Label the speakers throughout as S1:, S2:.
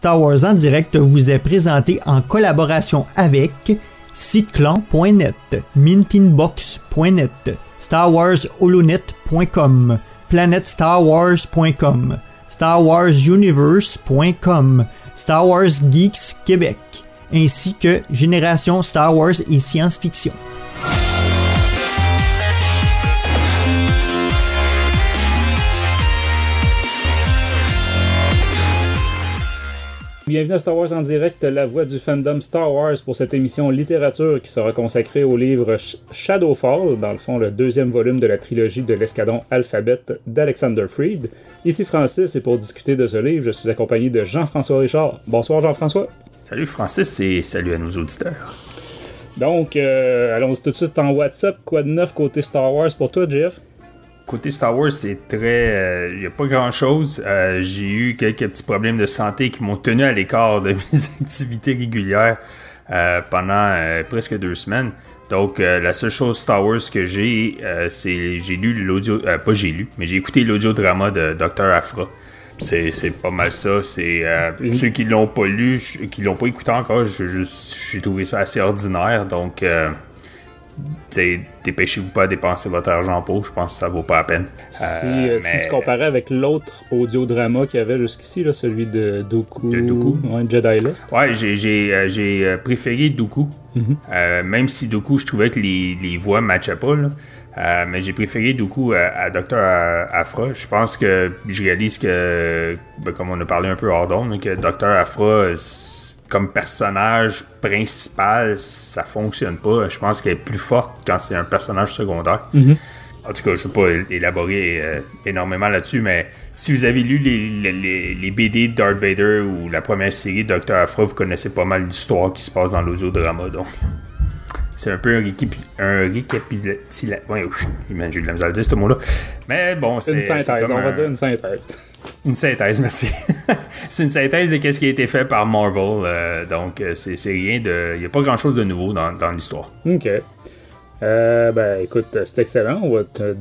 S1: Star Wars en direct vous est présenté en collaboration avec siteclan.net, mintinbox.net, StarWarsHolonet.com, PlanetStarWars.com, StarWarsUniverse.com, Star Wars Geeks Québec, ainsi que Génération Star Wars et Science-Fiction.
S2: Bienvenue à Star Wars en direct, la voix du fandom Star Wars pour cette émission littérature qui sera consacrée au livre Shadowfall, dans le fond le deuxième volume de la trilogie de l'escadron Alphabet d'Alexander Freed. Ici Francis et pour discuter de ce livre, je suis accompagné de Jean-François Richard. Bonsoir Jean-François.
S3: Salut Francis et salut à nos auditeurs.
S2: Donc, allons-y tout de suite en WhatsApp. Quoi de neuf côté Star Wars pour toi, Jeff?
S3: Côté Star Wars, c'est très... Il n'y a pas grand-chose. J'ai eu quelques petits problèmes de santé qui m'ont tenu à l'écart de mes activités régulières pendant presque 2 semaines. Donc, la seule chose Star Wars que j'ai, c'est... J'ai lu l'audio... pas j'ai lu, mais j'ai écouté l'audiodrama de Dr. Aphra. C'est pas mal ça. C'est ceux qui l'ont pas lu, qui l'ont pas écouté encore, j'ai trouvé ça assez ordinaire. Donc... dépêchez-vous pas à dépenser votre argent pour, je pense que ça vaut pas la peine.
S2: Si tu comparais avec l'autre audiodrama qu'il y avait jusqu'ici, là, celui de Dooku, ouais, Jedi Lost.
S3: Ouais, j'ai préféré Dooku. Mm-hmm. Même si Dooku, je trouvais que les voix ne matchaient pas, là. Mais j'ai préféré Dooku à Dr. Aphra. Je pense que je réalise que, comme on a parlé un peu hors d'onde, que Dr. Aphra... comme personnage principal, ça fonctionne pas. Je pense qu'elle est plus forte quand c'est un personnage secondaire. Mm-hmm. En tout cas, je ne vais pas élaborer énormément là-dessus, mais si vous avez lu les BD de Darth Vader ou la première série de Dr. Aphra, vous connaissez pas mal d'histoires qui se passent dans l'audiodrama. Donc, c'est un peu un récapitulatif. Ouais, j'ai eu de la misère à dire ce mot-là. Mais bon, c'est...
S2: Une synthèse, on va dire une synthèse.
S3: Une synthèse, merci. C'est une synthèse de ce qui a été fait par Marvel. Donc, c'est rien de... Il n'y a pas grand-chose de nouveau dans l'histoire.
S2: OK. Écoute, c'est excellent.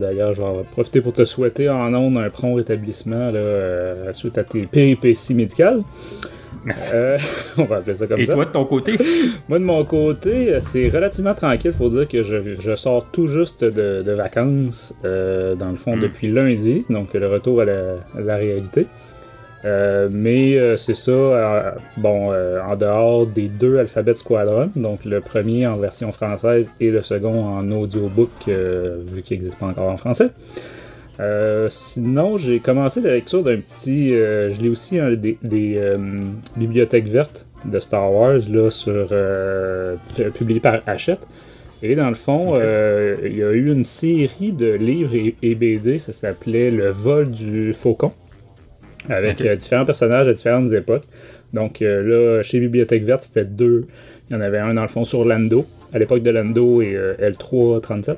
S2: D'ailleurs, je vais profiter pour te souhaiter en ondes un prompt rétablissement là, suite à tes péripéties médicales.
S3: Merci.
S2: On va appeler ça comme ça.
S3: Et toi, de ton côté?
S2: Moi, de mon côté, c'est relativement tranquille. Faut dire que je sors tout juste de vacances, dans le fond, depuis lundi. Donc, le retour à la réalité. Mais c'est ça, en dehors des 2 Alphabet Squadron, donc le premier en version française et le second en audiobook, vu qu'il n'existe pas encore en français. Sinon, j'ai commencé la lecture d'un petit... je lis aussi des bibliothèques vertes de Star Wars, là, publié par Hachette. Et dans le fond, il y a eu une série de livres et BD, ça s'appelait Le vol du faucon, avec différents personnages à différentes époques. Donc là, chez Bibliothèque Verte, c'était 2. Il y en avait un, dans le fond, sur Lando, à l'époque de Lando et L3-37.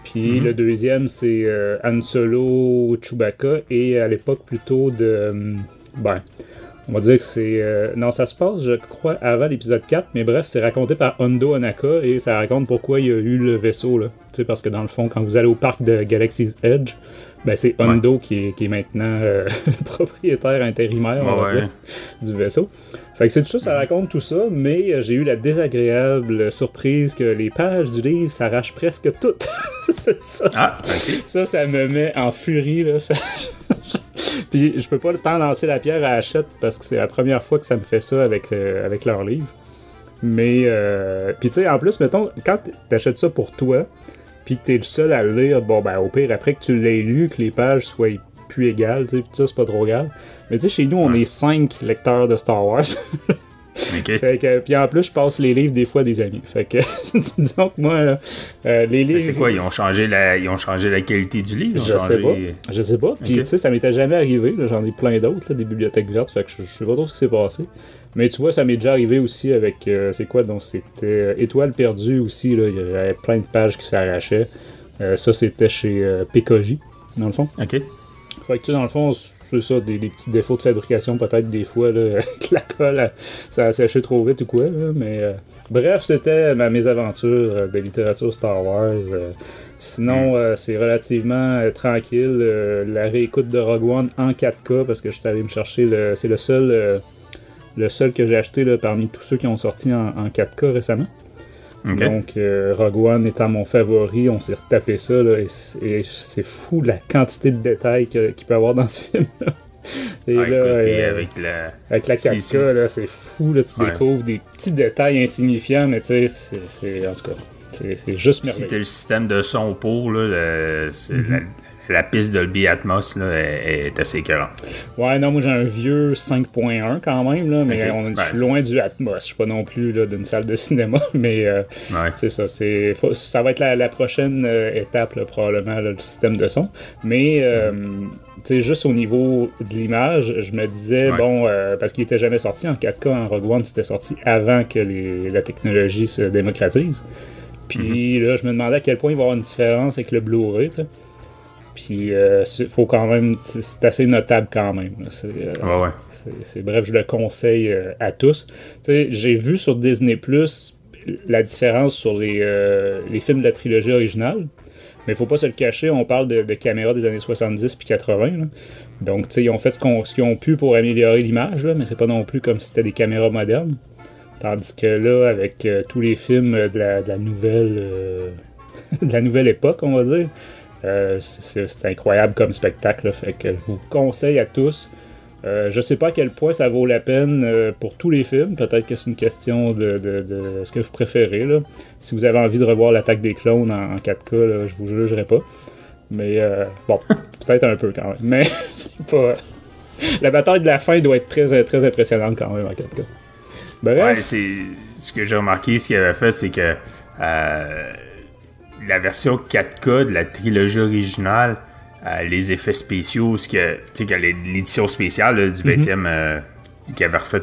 S2: Puis le deuxième, c'est Han Solo, Chewbacca, et à l'époque plutôt de... on va dire que c'est... non, ça se passe, je crois, avant l'épisode 4, mais bref, c'est raconté par Hondo Ohnaka, et ça raconte pourquoi il y a eu le vaisseau, là. Tu sais, parce que dans le fond, quand vous allez au parc de Galaxy's Edge, c'est Hondo qui est maintenant le propriétaire intérimaire, on va dire, du vaisseau. Fait que c'est tout ça, ça raconte tout ça, mais j'ai eu la désagréable surprise que les pages du livre s'arrachent presque toutes. C'est ça. Ah, okay. Ça me met en furie, là. Puis je peux pas tant lancer la pierre à Hachette parce que c'est la première fois que ça me fait ça avec leur livre. Mais, puis tu sais, en plus, mettons, quand t'achètes ça pour toi, puis que t'es le seul à le lire, au pire, après que tu l'aies lu, que les pages soient plus égales, tu sais, ça, c'est pas trop grave. Mais tu sais, chez nous, on est 5 lecteurs de Star Wars.
S3: Okay.
S2: Fait que, puis en plus, je passe les livres des fois à des amis. Fait que, disons que moi, là, les livres...
S3: Mais c'est quoi, ils ont changé la qualité du livre?
S2: Je sais pas. Puis, tu sais, ça m'était jamais arrivé. Là, j'en ai plein d'autres, là, des bibliothèques vertes. Fait que je sais pas trop ce qui s'est passé. Mais tu vois, ça m'est déjà arrivé aussi avec... c'est quoi? Donc, c'était Étoile perdue aussi. Là, il y avait plein de pages qui s'arrachaient. Ça, c'était chez PKJ, dans le fond.
S3: OK.
S2: Fait que, tu sais, dans le fond... C'est ça, des petits défauts de fabrication peut-être des fois, là, avec la colle, ça a séché trop vite ou quoi, là, mais bref, c'était mes aventures de littérature Star Wars. Sinon, c'est relativement tranquille. La réécoute de Rogue One en 4K, parce que je suis allé me chercher, c'est le seul Le seul que j'ai acheté là, parmi tous ceux qui ont sorti en 4K récemment.
S3: Okay.
S2: Donc, Rogue One étant mon favori, on s'est retapé ça, là, et c'est fou la quantité de détails qu'il peut y avoir dans ce film-là. Et là, avec la 4K, là, c'est fou, là, tu découvres des petits détails insignifiants, mais tu sais, c'est en tout cas, c'est juste merveilleux.
S3: Si t'as le système de son pour, là, la piste Dolby Atmos là, est assez écœurante. Ouais,
S2: non, moi j'ai un vieux 5.1 quand même, là, mais je suis loin du Atmos. Je suis pas non plus là, d'une salle de cinéma, mais c'est ça. Ça va être la prochaine étape, là, probablement, là, le système de son. Mais tu sais, juste au niveau de l'image, je me disais, parce qu'il était jamais sorti en 4K en Rogue One, c'était sorti avant que la technologie se démocratise. Puis là, je me demandais à quel point il va y avoir une différence avec le Blu-ray, tu sais. Puis, faut quand même, c'est assez notable quand même. Bref, je le conseille à tous. Tu sais, j'ai vu sur Disney Plus la différence sur les films de la trilogie originale. Mais il faut pas se le cacher, on parle de caméras des années 70 puis 80. Là. Donc, tu sais, ils ont fait ce qu'ils ont pu pour améliorer l'image, là, mais c'est pas non plus comme si c'était des caméras modernes. Tandis que là, avec tous les films de la nouvelle de la nouvelle époque, on va dire. C'est incroyable comme spectacle, là, fait que je vous conseille à tous. Je sais pas à quel point ça vaut la peine pour tous les films. Peut-être que c'est une question de ce que vous préférez. Là. Si vous avez envie de revoir l'Attaque des clones en 4K, là, je vous jugerai pas. Mais bon, peut-être un peu quand même. Mais c'est pas. La bataille de la fin doit être très, très impressionnante quand même en 4K. Bref. Ouais,
S3: c'est ce que j'ai remarqué, ce qu'il avait fait, c'est que la version 4K de la trilogie originale, les effets spéciaux, tu sais, l'édition spéciale là, du 20e qui avait refait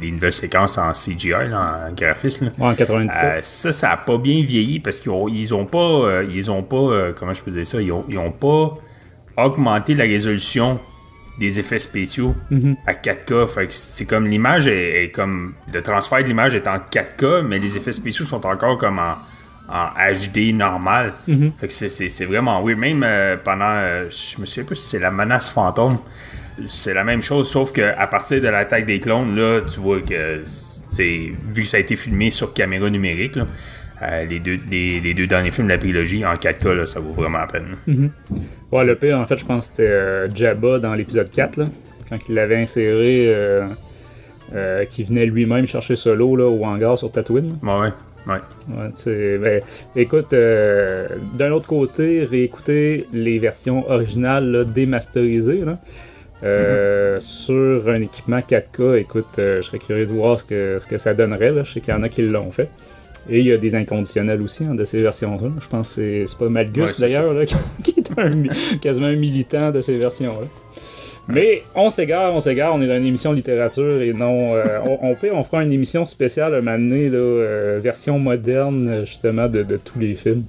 S3: les nouvelles séquences en CGI, là, en graphisme.
S2: Là. En 97.
S3: Ça a pas bien vieilli parce qu'ils ont pas, comment je peux dire ça, ils ont pas augmenté la résolution des effets spéciaux à 4K. Fait que c'est comme l'image est comme le transfert de l'image est en 4K, mais les effets spéciaux sont encore comme en HD normal. Fait que c'est vraiment weird. Même pendant, je me souviens pas si c'est la menace fantôme, c'est la même chose, sauf qu'à partir de l'attaque des clones, là, tu vois que vu que ça a été filmé sur caméra numérique, là, les deux derniers films de la trilogie en 4K, là, ça vaut vraiment la peine.
S2: Ouais, le pire, en fait, je pense que c'était Jabba dans l'épisode 4, là, quand il l'avait inséré, qui venait lui-même chercher Solo là, au hangar sur Tatooine. Écoute, d'un autre côté, réécouter les versions originales là, démasterisées là, sur un équipement 4K, écoute, je serais curieux de voir ce que ça donnerait. Là. Je sais qu'il y en a qui l'ont fait. Et il y a des inconditionnels aussi de ces versions-là. Je pense que c'est pas Malgus d'ailleurs là, qui est quasiment un militant de ces versions-là. Mais on s'égare, on est dans une émission littérature et non... on fera une émission spéciale un moment donné, là, version moderne, justement, de tous les films.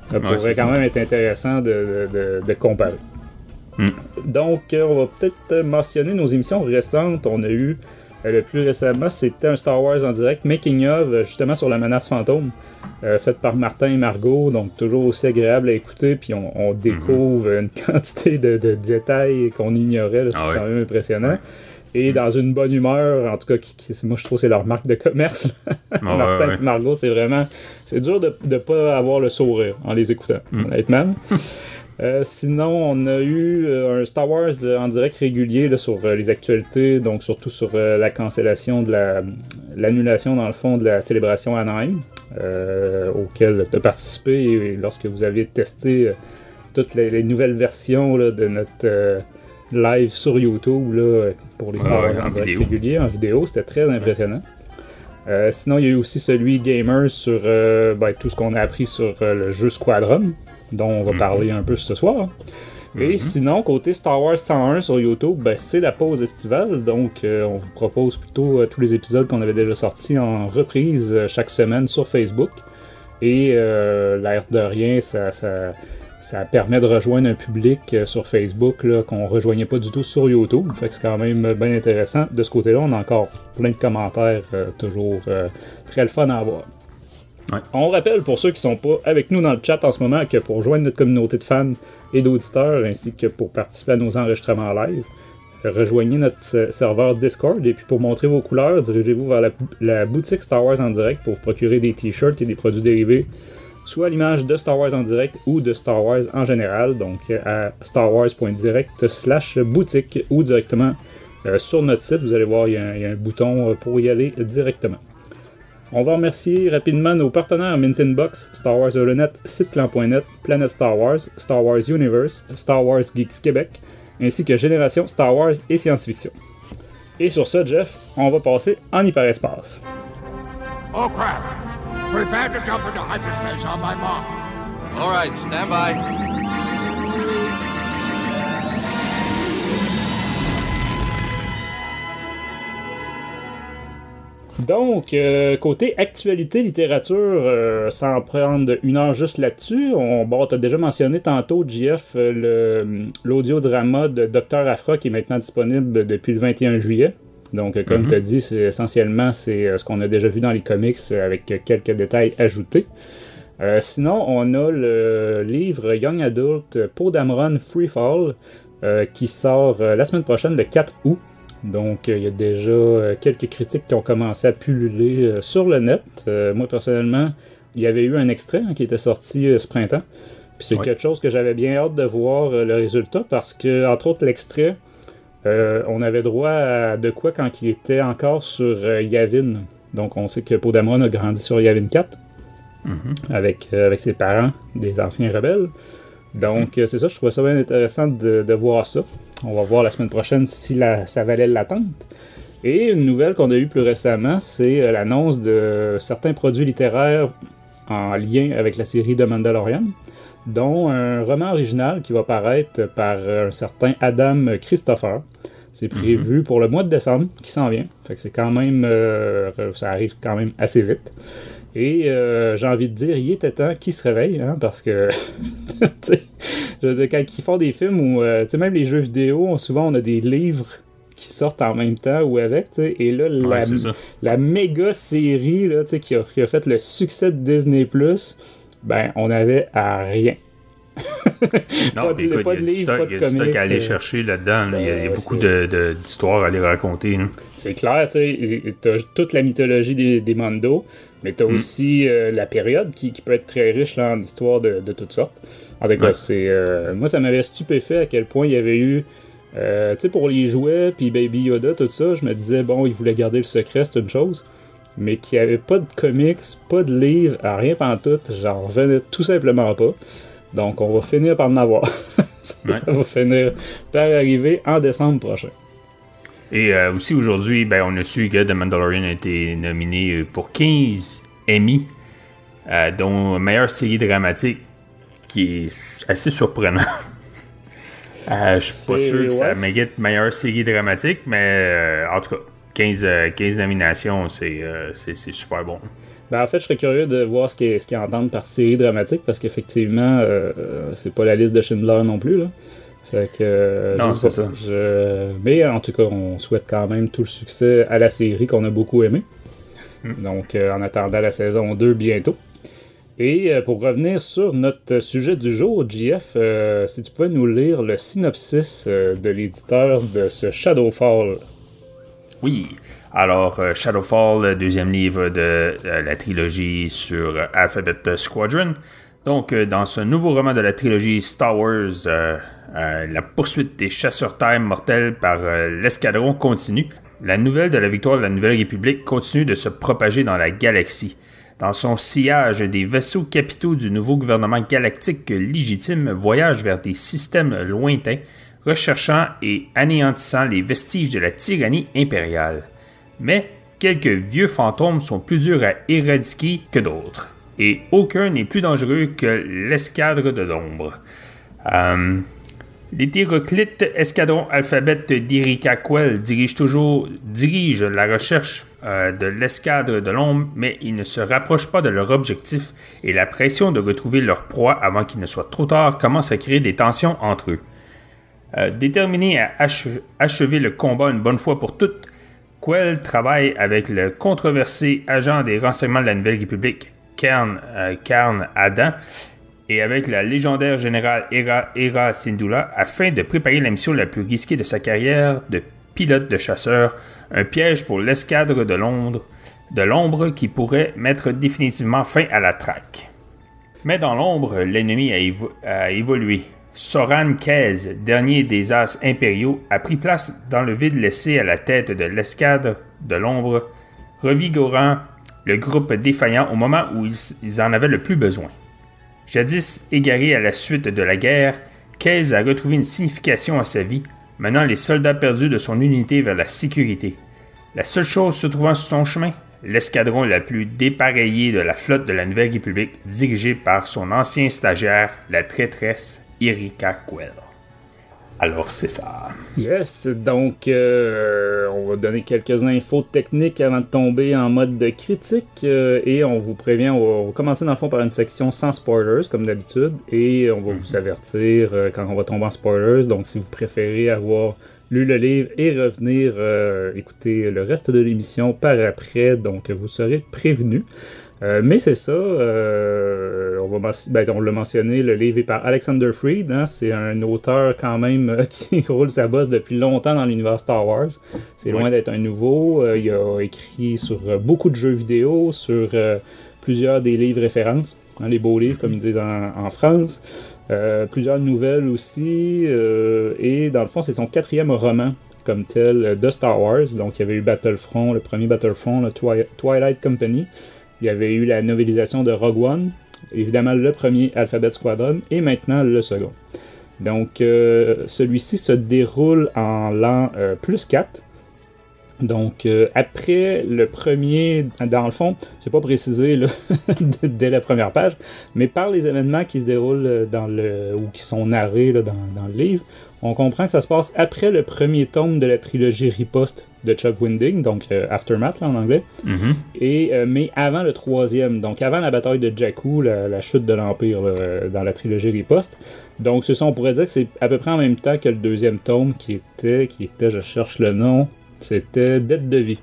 S2: Ça pourrait quand même être intéressant de comparer. Donc, on va peut-être mentionner nos émissions récentes. On a eu, le plus récemment, c'était un Star Wars en direct, Making of, justement sur la menace fantôme, faite par Martin et Margot, donc toujours aussi agréable à écouter, puis on découvre une quantité de détails qu'on ignorait, là, c'est quand même impressionnant. Et dans une bonne humeur, en tout cas, moi je trouve que c'est leur marque de commerce. Martin et Margot, c'est dur de ne pas avoir le sourire en les écoutant, honnêtement. Sinon, on a eu un Star Wars en direct régulier là, sur les actualités, donc surtout sur la cancellation de l'annulation, dans le fond, de la célébration Anaheim, auquel tu as participé lorsque vous aviez testé toutes les nouvelles versions là, de notre live sur YouTube là, pour les Star Wars en direct régulier, en vidéo. C'était très impressionnant. Sinon, il y a eu aussi celui Gamers sur tout ce qu'on a appris sur le jeu Squadron, dont on va parler un peu ce soir. Et sinon, côté Star Wars 101 sur YouTube, c'est la pause estivale, donc on vous propose plutôt tous les épisodes qu'on avait déjà sortis en reprise chaque semaine sur Facebook. Et l'air de rien, ça permet de rejoindre un public sur Facebook là, qu'on rejoignait pas du tout sur YouTube. Fait que c'est quand même bien intéressant. De ce côté-là, on a encore plein de commentaires, toujours très le fun à avoir. Ouais. On rappelle pour ceux qui sont pas avec nous dans le chat en ce moment que pour joindre notre communauté de fans et d'auditeurs ainsi que pour participer à nos enregistrements live, rejoignez notre serveur Discord. Et puis pour montrer vos couleurs, dirigez-vous vers la boutique Star Wars en direct pour vous procurer des t-shirts et des produits dérivés, soit à l'image de Star Wars en direct ou de Star Wars en général. Donc à starwars.direct/boutique ou directement sur notre site. Vous allez voir, il y a un bouton pour y aller directement. On va remercier rapidement nos partenaires Mint in Box, Star Wars Holonet, SiteClan.net, Planète Star Wars, Star Wars Universe, Star Wars Geeks Québec, ainsi que Génération Star Wars et Science-Fiction. Et sur ça, Jeff, on va passer en hyperespace.
S4: Oh crap! Prepare to jump into hyperspace on my mark.
S5: All right, stand by.
S2: Donc, côté actualité littérature, sans prendre une heure juste là-dessus, t'as déjà mentionné tantôt, JF, l'audiodrama de Dr. Aphra qui est maintenant disponible depuis le 21 juillet. Donc, comme tu as dit, c'est ce qu'on a déjà vu dans les comics avec quelques détails ajoutés. Sinon, on a le livre Young Adult Poe Dameron Freefall qui sort la semaine prochaine, le 4 août. Donc, il y a déjà quelques critiques qui ont commencé à pulluler sur le net. Moi, personnellement, il y avait eu un extrait qui était sorti ce printemps. Puis c'est quelque chose que j'avais bien hâte de voir le résultat parce que, entre autres, l'extrait, on avait droit à de quoi quand il était encore sur Yavin. Donc, on sait que Poe Dameron a grandi sur Yavin 4 avec ses parents, des anciens rebelles. Donc, c'est ça, je trouvais ça bien intéressant de voir ça. On va voir la semaine prochaine si ça valait l'attente. Et une nouvelle qu'on a eue plus récemment, c'est l'annonce de certains produits littéraires en lien avec la série de Mandalorian, dont un roman original qui va paraître par un certain Adam Christopher. C'est prévu pour le mois de décembre, qui s'en vient. Fait que c'est quand même... ça arrive quand même assez vite. Et j'ai envie de dire, il était temps qu'ils se réveillent, hein, parce que quand ils font des films où, même les jeux vidéo, souvent on a des livres qui sortent en même temps ou avec, et là, la méga série là, qui a fait le succès de Disney+, ben, on avait à rien.
S3: Non, pas de livres, pas de comics. Il y a du stock à aller chercher là-dedans. Il y a beaucoup d'histoires à aller raconter. Là.
S2: C'est clair, t'as toute la mythologie des Mando, mais t'as aussi la période qui peut être très riche là, en histoire de toutes sortes. En tout cas, moi, ça m'avait stupéfait à quel point il y avait eu... pour les jouets, puis Baby Yoda, tout ça, je me disais, bon, ils voulaient garder le secret, c'est une chose, mais qu'il n'y avait pas de comics, pas de livres, rien pantoute, j'en revenais tout simplement pas. Donc, on va finir par en avoir. Ça va finir par arriver en décembre prochain.
S3: Et aussi aujourd'hui, on a su que The Mandalorian a été nominé pour 15 Emmy, dont meilleure série dramatique, qui est assez surprenant. Je suis pas sûr que ça mérite meilleure série dramatique, mais en tout cas, 15 nominations, c'est super bon.
S2: En fait, je serais curieux de voir ce qu'ils entendent par série dramatique, parce qu'effectivement, c'est pas la liste de Schindler non plus, là. Fait que,
S3: non, c'est ça.
S2: Mais en tout cas, on souhaite quand même tout le succès à la série qu'on a beaucoup aimé. Donc, en attendant la saison 2 bientôt. Et pour revenir sur notre sujet du jour, JF, si tu pouvais nous lire le synopsis de l'éditeur de ce Shadowfall.
S3: Oui. Alors, Shadowfall, le deuxième livre de la trilogie sur Alphabet Squadron. Donc, dans ce nouveau roman de la trilogie Star Wars, la poursuite des chasseurs time mortels par l'escadron continue. La nouvelle de la victoire de la Nouvelle République continue de se propager dans la galaxie. Dans son sillage, des vaisseaux capitaux du nouveau gouvernement galactique légitime voyagent vers des systèmes lointains, recherchant et anéantissant les vestiges de la tyrannie impériale. Mais quelques vieux fantômes sont plus durs à éradiquer que d'autres, et aucun n'est plus dangereux que l'escadre de l'ombre. L'hétéroclite escadron alphabet d'Erika Quell dirige la recherche de l'escadre de l'ombre, mais ils ne se rapprochent pas de leur objectif, et la pression de retrouver leur proie avant qu'il ne soit trop tard commence à créer des tensions entre eux. Déterminé à achever le combat une bonne fois pour toutes, Quell travaille avec le controversé agent des renseignements de la Nouvelle République, Karn Adam, et avec la légendaire générale Hera Syndulla afin de préparer la mission la plus risquée de sa carrière de pilote de chasseur, un piège pour l'escadre de l'ombre qui pourrait mettre définitivement fin à la traque. Mais dans l'ombre, l'ennemi a évolué. Soran Kez, dernier des As impériaux, a pris place dans le vide laissé à la tête de l'escadre de l'ombre, revigorant le groupe défaillant au moment où ils en avaient le plus besoin. Jadis égaré à la suite de la guerre, Kez a retrouvé une signification à sa vie, menant les soldats perdus de son unité vers la sécurité. La seule chose se trouvant sur son chemin, l'escadron la plus dépareillée de la flotte de la Nouvelle République, dirigée par son ancien stagiaire, la traîtresse Yrica Quell. Alors, c'est ça.
S2: Yes, donc on va donner quelques infos techniques avant de tomber en mode de critique et on vous prévient, on va commencer dans le fond par une section sans spoilers comme d'habitude et on va vous avertir quand on va tomber en spoilers, donc si vous préférez avoir lu le livre et revenir écouter le reste de l'émission par après, donc vous serez prévenus. Mais c'est ça, on l'a mentionné, le livre est par Alexander Freed, hein, c'est un auteur quand même qui roule sa bosse depuis longtemps dans l'univers Star Wars. C'est loin d'être un nouveau, il a écrit sur beaucoup de jeux vidéo, sur plusieurs des livres références, hein, les beaux livres comme ils disent en France, plusieurs nouvelles aussi, et dans le fond c'est son 4e roman comme tel de Star Wars. Donc il y avait eu Battlefront, le premier Battlefront, le Twilight Company. Il y avait eu la novélisation de Rogue One, évidemment le premier Alphabet Squadron, et maintenant le second. Donc celui-ci se déroule en l'an plus 4. Donc après le premier, dans le fond, c'est pas précisé là, dès la première page, mais par les événements qui se déroulent ou qui sont narrés là, dans le livre, on comprend que ça se passe après le premier tome de la trilogie Riposte de Chuck Wendig, donc Aftermath là, en anglais, mais avant le 3e, donc avant la bataille de Jakku, la chute de l'Empire là, dans la trilogie Riposte. Donc c'est ça, on pourrait dire que c'est à peu près en même temps que le 2e tome qui était, je cherche le nom, c'était Dette de vie.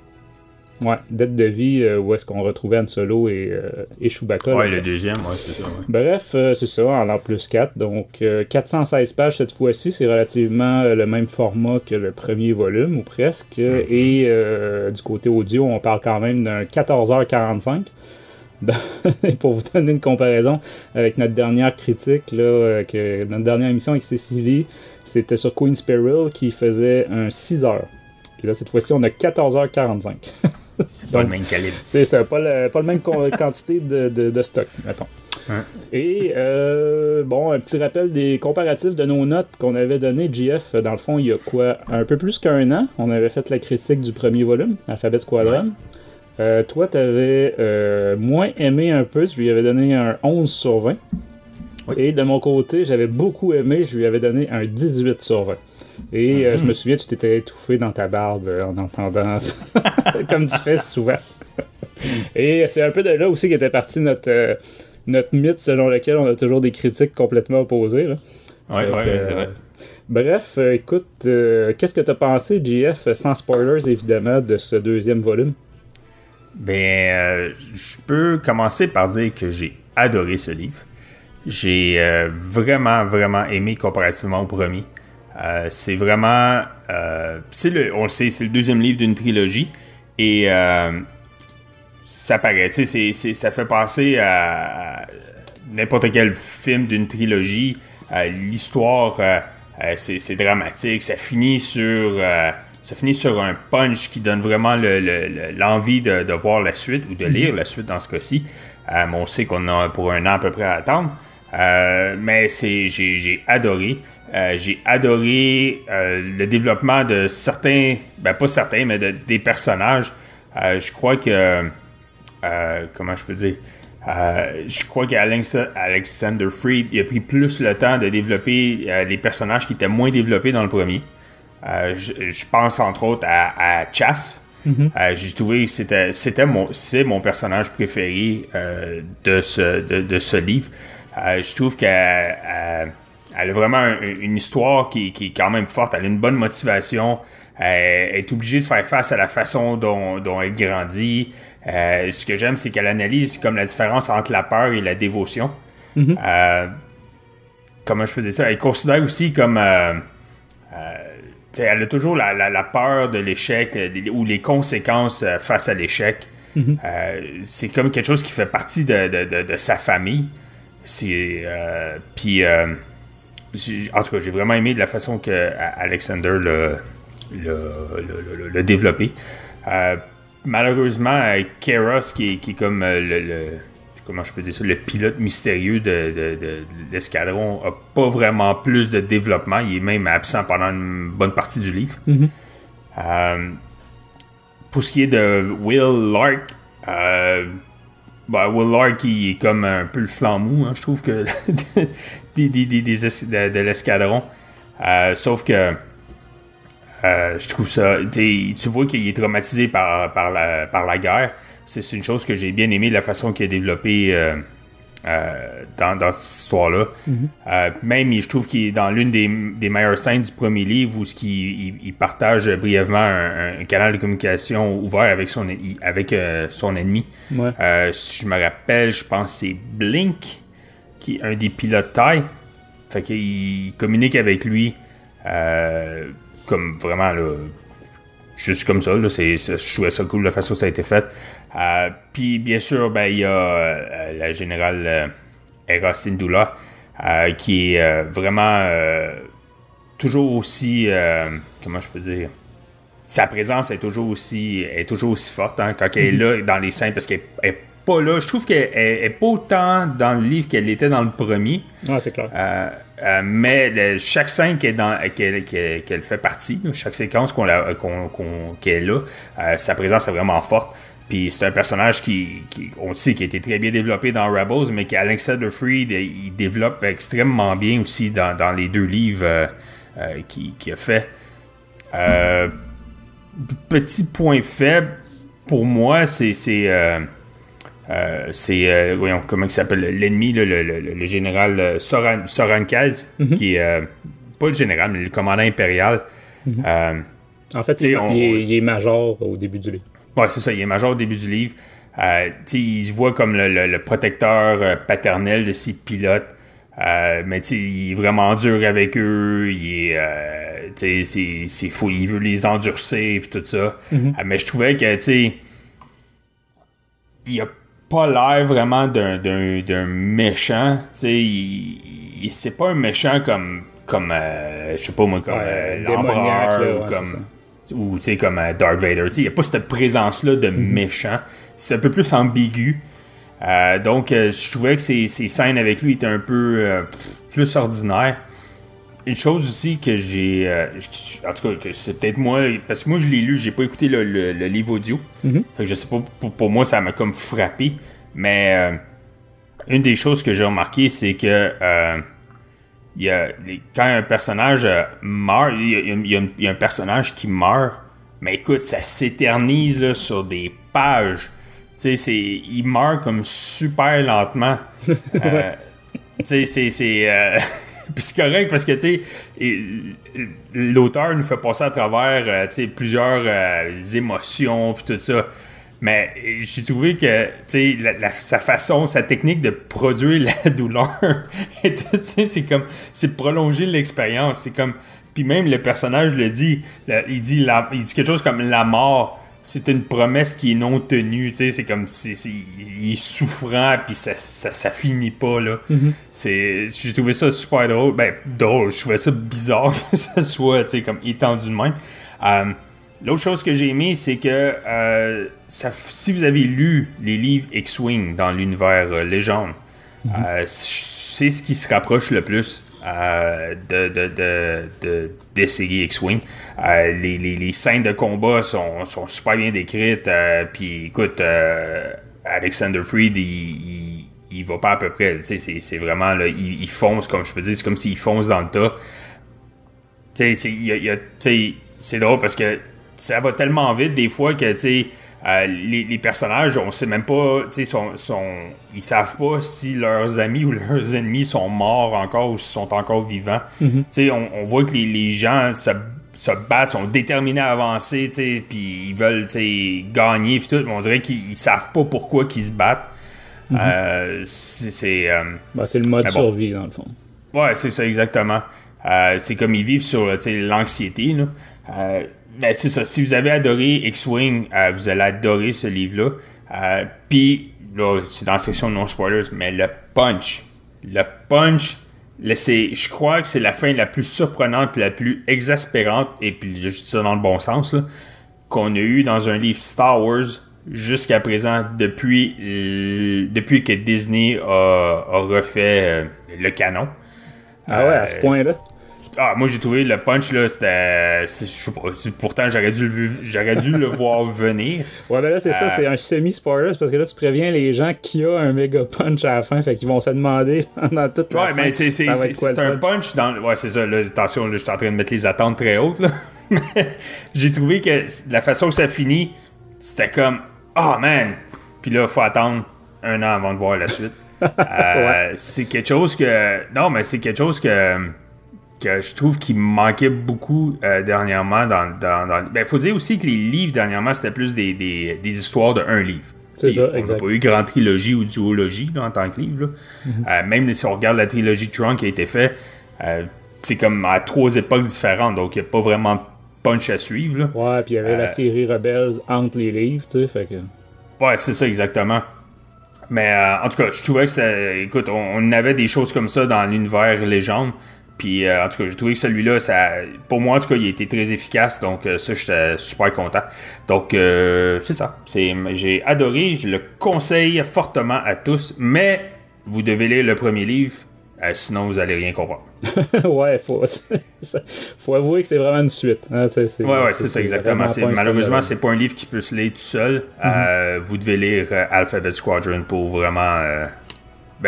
S2: Ouais, Dette de vie, où est-ce qu'on retrouvait Han Solo et Chewbacca.
S3: Ouais, le 2e, ouais, c'est ça. Ouais.
S2: Bref, c'est ça, en l'an plus 4. Donc, 416 pages cette fois-ci, c'est relativement le même format que le premier volume, ou presque. Et du côté audio, on parle quand même d'un 14h45. Pour vous donner une comparaison avec notre dernière critique, là, notre dernière émission avec Cécilie, c'était sur Queen's Peril qui faisait un 6h. Et là, cette fois-ci, on a 14h45.
S3: C'est pas le même calibre.
S2: C'est ça, pas le même quantité de stock, mettons. Hein? Et bon, un petit rappel des comparatifs de nos notes qu'on avait donné, JF, dans le fond, il y a quoi, un peu plus qu'1 an, on avait fait la critique du premier volume, Alphabet Squadron. Toi, t'avais moins aimé un peu, je lui avais donné un 11 sur 20. Oui. Et de mon côté, j'avais beaucoup aimé, je lui avais donné un 18 sur 20. Et je me souviens, tu t'étais étouffé dans ta barbe en entendant ça, comme tu fais souvent. Et c'est un peu de là aussi qu'était parti notre mythe selon lequel on a toujours des critiques complètement opposées.
S3: Oui, c'est vrai.
S2: Bref, écoute, qu'est-ce que tu as pensé, JF, sans spoilers évidemment, de ce 2e volume?
S3: Ben, je peux commencer par dire que j'ai adoré ce livre. J'ai vraiment, vraiment aimé comparativement au premier. C'est vraiment... on le sait, c'est le 2e livre d'une trilogie. Et ça paraît, tu sais, ça fait penser à n'importe quel film d'une trilogie. L'histoire, c'est dramatique. Ça finit sur un punch qui donne vraiment l'envie de voir la suite ou de lire la suite dans ce cas-ci. Mais on sait qu'on a pour 1 an à peu près à attendre. Mais j'ai adoré. J'ai adoré le développement de certains, pas certains, mais des personnages. Je crois que... comment je peux dire? Je crois qu'Alexander Freed il a pris plus le temps de développer les personnages qui étaient moins développés dans le premier. Je pense entre autres à Chas. J'ai trouvé que c'est mon personnage préféré de ce livre. Je trouve qu'elle a vraiment une histoire qui est quand même forte. Elle a une bonne motivation. Elle est obligée de faire face à la façon dont elle grandit. Ce que j'aime, c'est qu'elle analyse comme la différence entre la peur et la dévotion. Comment je peux dire ça? Elle considère aussi comme... elle a toujours la peur de l'échec ou les conséquences face à l'échec. C'est comme quelque chose qui fait partie de sa famille. Puis, en tout cas, j'ai vraiment aimé de la façon que Alexander l'a développé. Malheureusement, Keros, qui est comme comment je peux dire ça, le pilote mystérieux de l'escadron, n'a pas vraiment plus de développement. Il est même absent pendant une bonne partie du livre. Pour ce qui est de Will Lark, Will Lark, il est comme un peu le flanc mou, hein, je trouve, que de l'escadron. Sauf que je trouve ça... Tu vois qu'il est traumatisé par la guerre. C'est une chose que j'ai bien aimé, la façon qu'il a développé dans cette histoire-là. Même, je trouve qu'il est dans l'une des meilleures scènes du premier livre où il partage brièvement un canal de communication ouvert avec son ennemi. Ouais. Si je me rappelle, je pense que c'est Blink, qui est un des pilotes taille. Fait qu'il communique avec lui comme vraiment là, juste comme ça. Là, je trouvais ça cool la façon dont ça a été fait. Puis bien sûr, il y a la générale Hera Syndulla qui est vraiment toujours aussi comment je peux dire, sa présence est toujours aussi forte, hein, quand elle est là dans les scènes, parce qu'elle est pas là. Je trouve qu'elle est pas autant dans le livre qu'elle était dans le premier.
S2: Ah, c'est clair.
S3: Mais chaque scène qu'elle fait partie, chaque séquence qu'elle est là, sa présence est vraiment forte. Puis c'est un personnage on sait, qui a été très bien développé dans Rebels, mais qu'Alexander Freed, il développe extrêmement bien aussi dans les deux livres qu'il a fait. Petit point faible, pour moi, voyons, comment il s'appelle, l'ennemi, le général Soran Kaz, qui est pas le général, mais le commandant impérial.
S2: En fait, il est major au début du livre.
S3: Ouais, c'est ça, il est major au début du livre. Il se voit comme le protecteur paternel de ses pilotes. Mais il est vraiment dur avec eux. C'est fou, il veut les endurcir et tout ça. Mais je trouvais que il a pas l'air vraiment d'un méchant. C'est pas un méchant comme je sais pas moi, comme l'empereur ou comme Darth Vader. Il n'y a pas cette présence-là de méchant. C'est un peu plus ambigu. Donc, je trouvais que ces scènes avec lui étaient un peu plus ordinaires. Une chose aussi que j'ai... en tout cas, c'est peut-être moi... Parce que moi, je l'ai lu, j'ai pas écouté le livre audio. Fait que je sais pas, pour moi, ça m'a comme frappé. Mais une des choses que j'ai remarqué, c'est que... quand un personnage meurt, il y a un personnage qui meurt, mais écoute, ça s'éternise là, sur des pages. Il meurt comme super lentement. Puis c'est correct parce que l'auteur nous fait passer à travers plusieurs émotions puis tout ça. Mais j'ai trouvé que sa façon, sa technique de produire la douleur, c'est prolonger l'expérience. C'est comme, puis même le personnage le dit, il dit quelque chose comme la mort. C'est une promesse qui est non tenue, c'est comme il est souffrant puis ça finit pas là. J'ai trouvé ça super drôle. Drôle, je trouvais ça bizarre que ça soit comme étendu de même. L'autre chose que j'ai aimé, c'est que si vous avez lu les livres X-Wing dans l'univers Légende, c'est ce qui se rapproche le plus des séries X-Wing. Les scènes de combat sont super bien décrites. Puis écoute, Alexander Freed, il va pas à peu près. C'est vraiment, là, il fonce, comme je peux dire, c'est comme s'il fonce dans le tas. C'est drôle parce que ça va tellement vite des fois que les personnages, on sait même pas, ils savent pas si leurs amis ou leurs ennemis sont morts encore ou s'ils sont encore vivants. On voit que les gens se battent, sont déterminés à avancer, puis ils veulent gagner, puis tout, mais on dirait qu'ils savent pas pourquoi qu'ils se battent.
S2: C'est le mode survie, dans le fond.
S3: Ouais, c'est ça, exactement. C'est comme ils vivent sur l'anxiété. Ben, c'est ça. Si vous avez adoré X-Wing, vous allez adorer ce livre-là. Puis, là, c'est dans la section non-spoilers, mais le punch, je crois que c'est la fin la plus surprenante et la plus exaspérante, et puis je dis ça dans le bon sens, là, qu'on a eu dans un livre Star Wars jusqu'à présent depuis que Disney a refait le canon.
S2: Ah ouais, à ce point-là?
S3: Moi j'ai trouvé le punch là, je sais pas, pourtant j'aurais dû le voir venir.
S2: Ouais, ben là c'est ça, c'est un semi-spoiler, parce que là tu préviens les gens qu'il y a un méga punch à la fin, fait qu'ils vont se demander pendant toute la fin.
S3: Ouais, mais c'est un punch dans. Ouais, c'est ça, là, attention, là, je suis en train de mettre les attentes très hautes, là. J'ai trouvé que la façon que ça finit, c'était comme oh man! Puis là, il faut attendre 1 an avant de voir la suite. Ouais. C'est quelque chose que. Non, mais c'est quelque chose que je trouve qu'il manquait beaucoup dernièrement Ben, faut dire aussi que les livres dernièrement, c'était plus des histoires de un livre.
S2: C'est ça,
S3: on n'a pas eu grande trilogie ou duologie là, en tant que livre. Même si on regarde la trilogie de Tron qui a été faite, c'est comme à 3 époques différentes, donc il n'y a pas vraiment de punch à suivre. Là.
S2: Ouais, puis il y avait la série Rebels entre les livres, tu sais, fait que...
S3: Ouais, c'est ça, exactement. Mais en tout cas, je trouvais que écoute, on avait des choses comme ça dans l'univers légende. Puis, en tout cas, j'ai trouvé que celui-là, pour moi, en tout cas, il a été très efficace. Donc, ça, j'étais super content. Donc, c'est ça. J'ai adoré. Je le conseille fortement à tous. Mais vous devez lire le premier livre. Sinon, vous n'allez rien comprendre.
S2: Ouais, faut avouer que c'est vraiment une suite. Hein,
S3: c'est ça, exactement. Malheureusement, c'est pas un livre qui peut se lire tout seul. Vous devez lire Alphabet Squadron pour vraiment,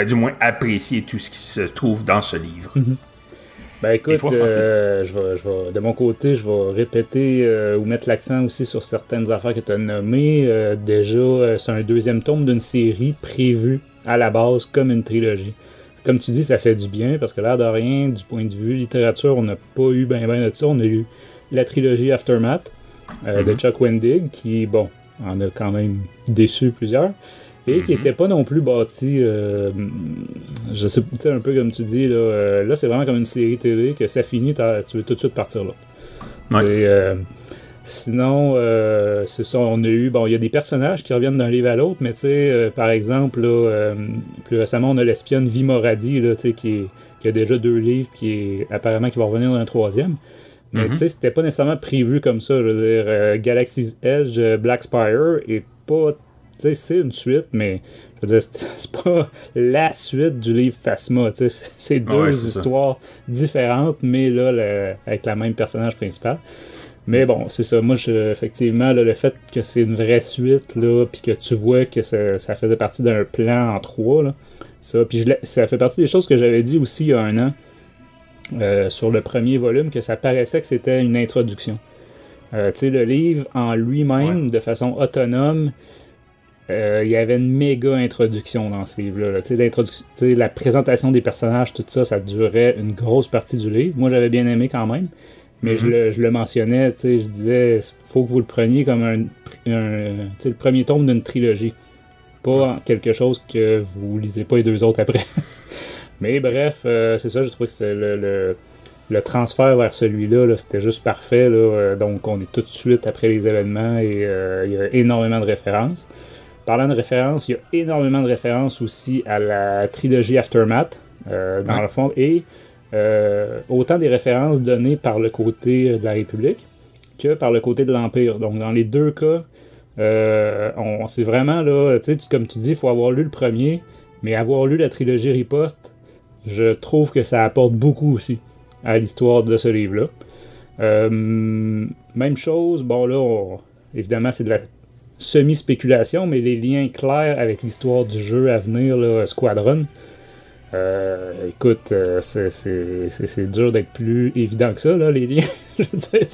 S3: du moins, apprécier tout ce qui se trouve dans ce livre.
S2: Ben écoute, toi, de mon côté, je vais répéter ou mettre l'accent aussi sur certaines affaires que tu as nommées. Déjà, c'est un 2e tome d'une série prévue à la base comme une trilogie. Comme tu dis, ça fait du bien parce que l'air de rien, du point de vue littérature, on n'a pas eu ben de ça. On a eu la trilogie Aftermath de Chuck Wendig qui, bon, en a quand même déçu plusieurs. Et qui n'était pas non plus bâti, je sais pas, un peu comme tu dis, là c'est vraiment comme une série télé, que ça finit, tu veux tout de suite partir là. Ouais. Sinon, c'est ça, on a eu, il y a des personnages qui reviennent d'un livre à l'autre, mais tu sais, par exemple, là, plus récemment, on a l'espionne Vi Moradi, là, qui a déjà 2 livres, apparemment qui va revenir dans un 3e. Mais tu sais, c'était pas nécessairement prévu comme ça, je veux dire, Galaxy's Edge, Black Spire, est pas... c'est une suite, mais je veux dire, c'est pas la suite du livre Phasma. C'est 2 histoires différentes, mais là, avec la même personnage principal. Mais bon, c'est ça. Moi, effectivement, là, le fait que c'est une vraie suite, là, puis que tu vois que ça faisait partie d'un plan en 3, là, puis ça fait partie des choses que j'avais dit aussi il y a 1 an sur le premier volume, que ça paraissait que c'était une introduction. Le livre en lui-même, de façon autonome, il y avait une méga introduction dans ce livre-là. La présentation des personnages, tout ça, ça durait une grosse partie du livre. Moi, j'avais bien aimé quand même, mais je le mentionnais, je disais, faut que vous le preniez comme le premier tome d'une trilogie, pas quelque chose que vous lisez pas les 2 autres après. Mais bref, c'est ça, je trouve que c'est le transfert vers celui-là, là, c'était juste parfait. Là, donc, on est tout de suite après les événements et il y a énormément de références. Parlant de références, il y a énormément de références aussi à la trilogie Aftermath, dans le fond, et autant des références données par le côté de la République que par le côté de l'Empire. Donc, dans les 2 cas, c'est vraiment, là, comme tu dis, il faut avoir lu le premier, mais avoir lu la trilogie Riposte, je trouve que ça apporte beaucoup aussi à l'histoire de ce livre-là. Même chose, bon là, évidemment, c'est de la semi-spéculation, mais les liens clairs avec l'histoire du jeu à venir, là, Squadron, écoute, c'est dur d'être plus évident que ça, là, les liens. Je veux dire,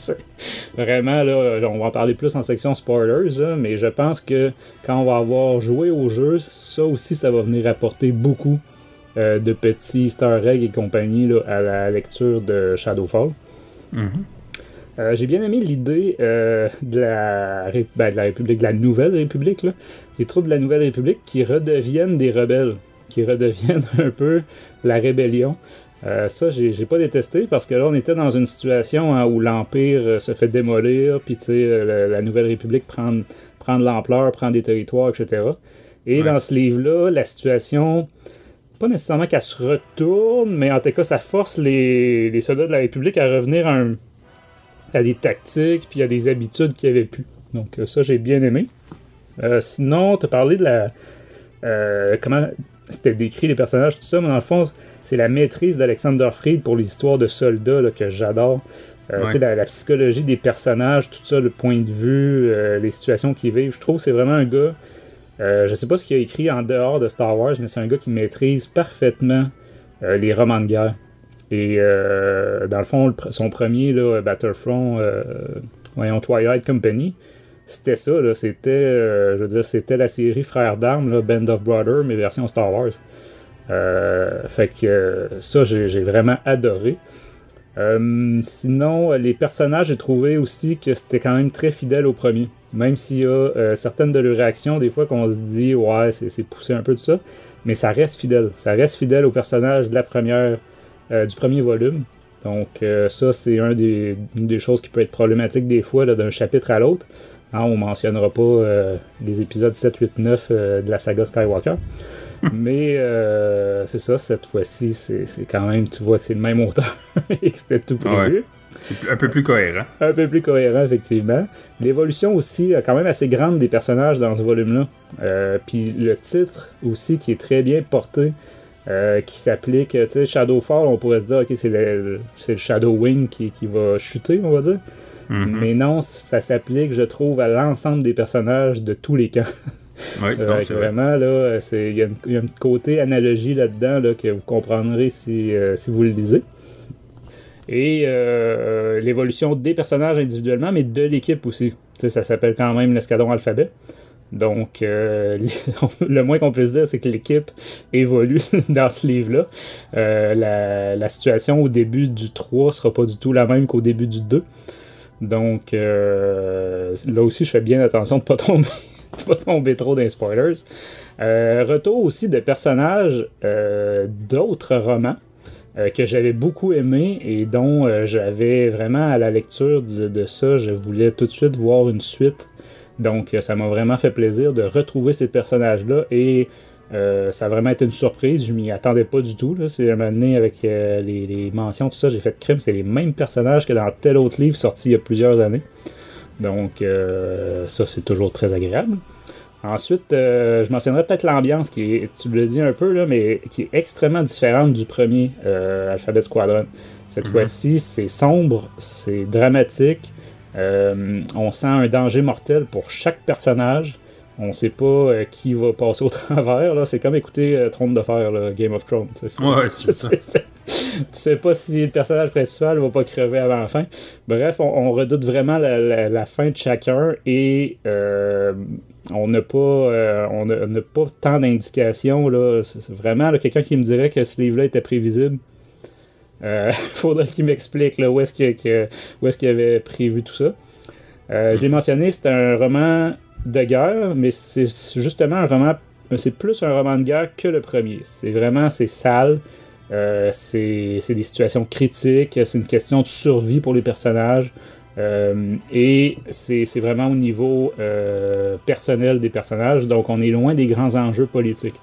S2: vraiment, là, on va en parler plus en section spoilers, là, mais je pense que quand on va avoir joué au jeu, ça aussi, ça va venir apporter beaucoup de petits easter eggs et compagnie là, à la lecture de Shadowfall. J'ai bien aimé l'idée de la République, de la Nouvelle République, là. Les troupes de la Nouvelle République qui redeviennent des rebelles, qui redeviennent un peu la rébellion. Ça, j'ai pas détesté parce que là, on était dans une situation où l'Empire se fait démolir, puis tu sais, la Nouvelle République prend de l'ampleur, prend des territoires, etc. Et dans ce livre-là, la situation, pas nécessairement qu'elle se retourne, mais en tout cas, ça force les soldats de la République à revenir à des tactiques, puis à des habitudes qu'il n'y avait plus. Donc ça, j'ai bien aimé. Sinon, tu as parlé de comment c'était décrit les personnages, tout ça, mais dans le fond, c'est la maîtrise d'Alexander Freed pour les histoires de soldats là, que j'adore. Tu sais, la psychologie des personnages, tout ça, le point de vue, les situations qu'ils vivent. Je trouve que c'est vraiment un gars, je sais pas ce qu'il a écrit en dehors de Star Wars, mais c'est un gars qui maîtrise parfaitement les romans de guerre. Et dans le fond, son premier, là, Battlefront, Twilight Company, c'était ça, là, c'était la série Frères d'armes, là, Band of Brothers, mais version Star Wars. Fait que ça, j'ai vraiment adoré. Sinon, les personnages, j'ai trouvé aussi que c'était quand même très fidèle au premier. Même s'il y a certaines de leurs réactions, des fois qu'on se dit, ouais, c'est poussé un peu tout ça, mais ça reste fidèle. Ça reste fidèle aux personnages de la du premier volume. Donc ça, c'est une des choses qui peut être problématique des fois là, d'un chapitre à l'autre. Hein, on mentionnera pas les épisodes 7, 8, 9 de la saga Skywalker. Mais c'est ça, cette fois-ci, c'est quand même, tu vois que c'est le même auteur et que c'était tout prévu.
S3: Ouais. C'est un peu plus cohérent.
S2: Un peu plus cohérent, effectivement. L'évolution aussi, quand même assez grande des personnages dans ce volume-là. Puis le titre aussi, qui est très bien porté, qui s'applique, tu sais, Shadowfall, on pourrait se dire, ok, c'est le Shadow Wing qui va chuter, on va dire. Mm-hmm. Mais non, ça s'applique, je trouve, à l'ensemble des personnages de tous les camps.
S3: Oui, c'est
S2: vraiment, là, il y a un côté analogie là-dedans là, que vous comprendrez si vous le lisez. Et l'évolution des personnages individuellement, mais de l'équipe aussi. Tu sais, ça s'appelle quand même l'Escadron Alphabet. Donc, le moins qu'on puisse dire, c'est que l'équipe évolue dans ce livre-là. La situation au début du 3 sera pas du tout la même qu'au début du 2. Donc, là aussi, je fais bien attention de pas tomber trop dans les spoilers. Retour aussi de personnages d'autres romans que j'avais beaucoup aimé et dont j'avais vraiment, à la lecture de ça, je voulais tout de suite voir une suite. Donc, ça m'a vraiment fait plaisir de retrouver ces personnages-là et ça a vraiment été une surprise. Je m'y attendais pas du tout. Là. C'est un moment donné avec les mentions, tout ça, j'ai fait crime. C'est les mêmes personnages que dans tel autre livre sorti il y a plusieurs années. Donc, ça, c'est toujours très agréable. Ensuite, je mentionnerai peut-être l'ambiance qui est, tu le dis un peu, là, mais qui est extrêmement différente du premier Alphabet Squadron. Cette fois-ci, c'est sombre, c'est dramatique. On sent un danger mortel pour chaque personnage. On sait pas qui va passer au travers. Là. C'est comme écouter Trône de Fer, là, Game of Thrones.
S3: Ouais, c'est ça.
S2: Tu sais pas si le personnage principal va pas crever avant la fin. Bref, on redoute vraiment la fin de chacun et on n'a pas tant d'indications. Là. C'est vraiment là, quelqu'un qui me dirait que ce livre-là était prévisible. Faudrait qu'il m'explique là, où est-ce qu'il avait prévu tout ça. Je l'ai mentionné, c'est un roman de guerre, mais c'est justement un roman, c'est plus un roman de guerre que le premier. C'est sale, c'est des situations critiques, c'est une question de survie pour les personnages, et c'est vraiment au niveau personnel des personnages, donc on est loin des grands enjeux politiques.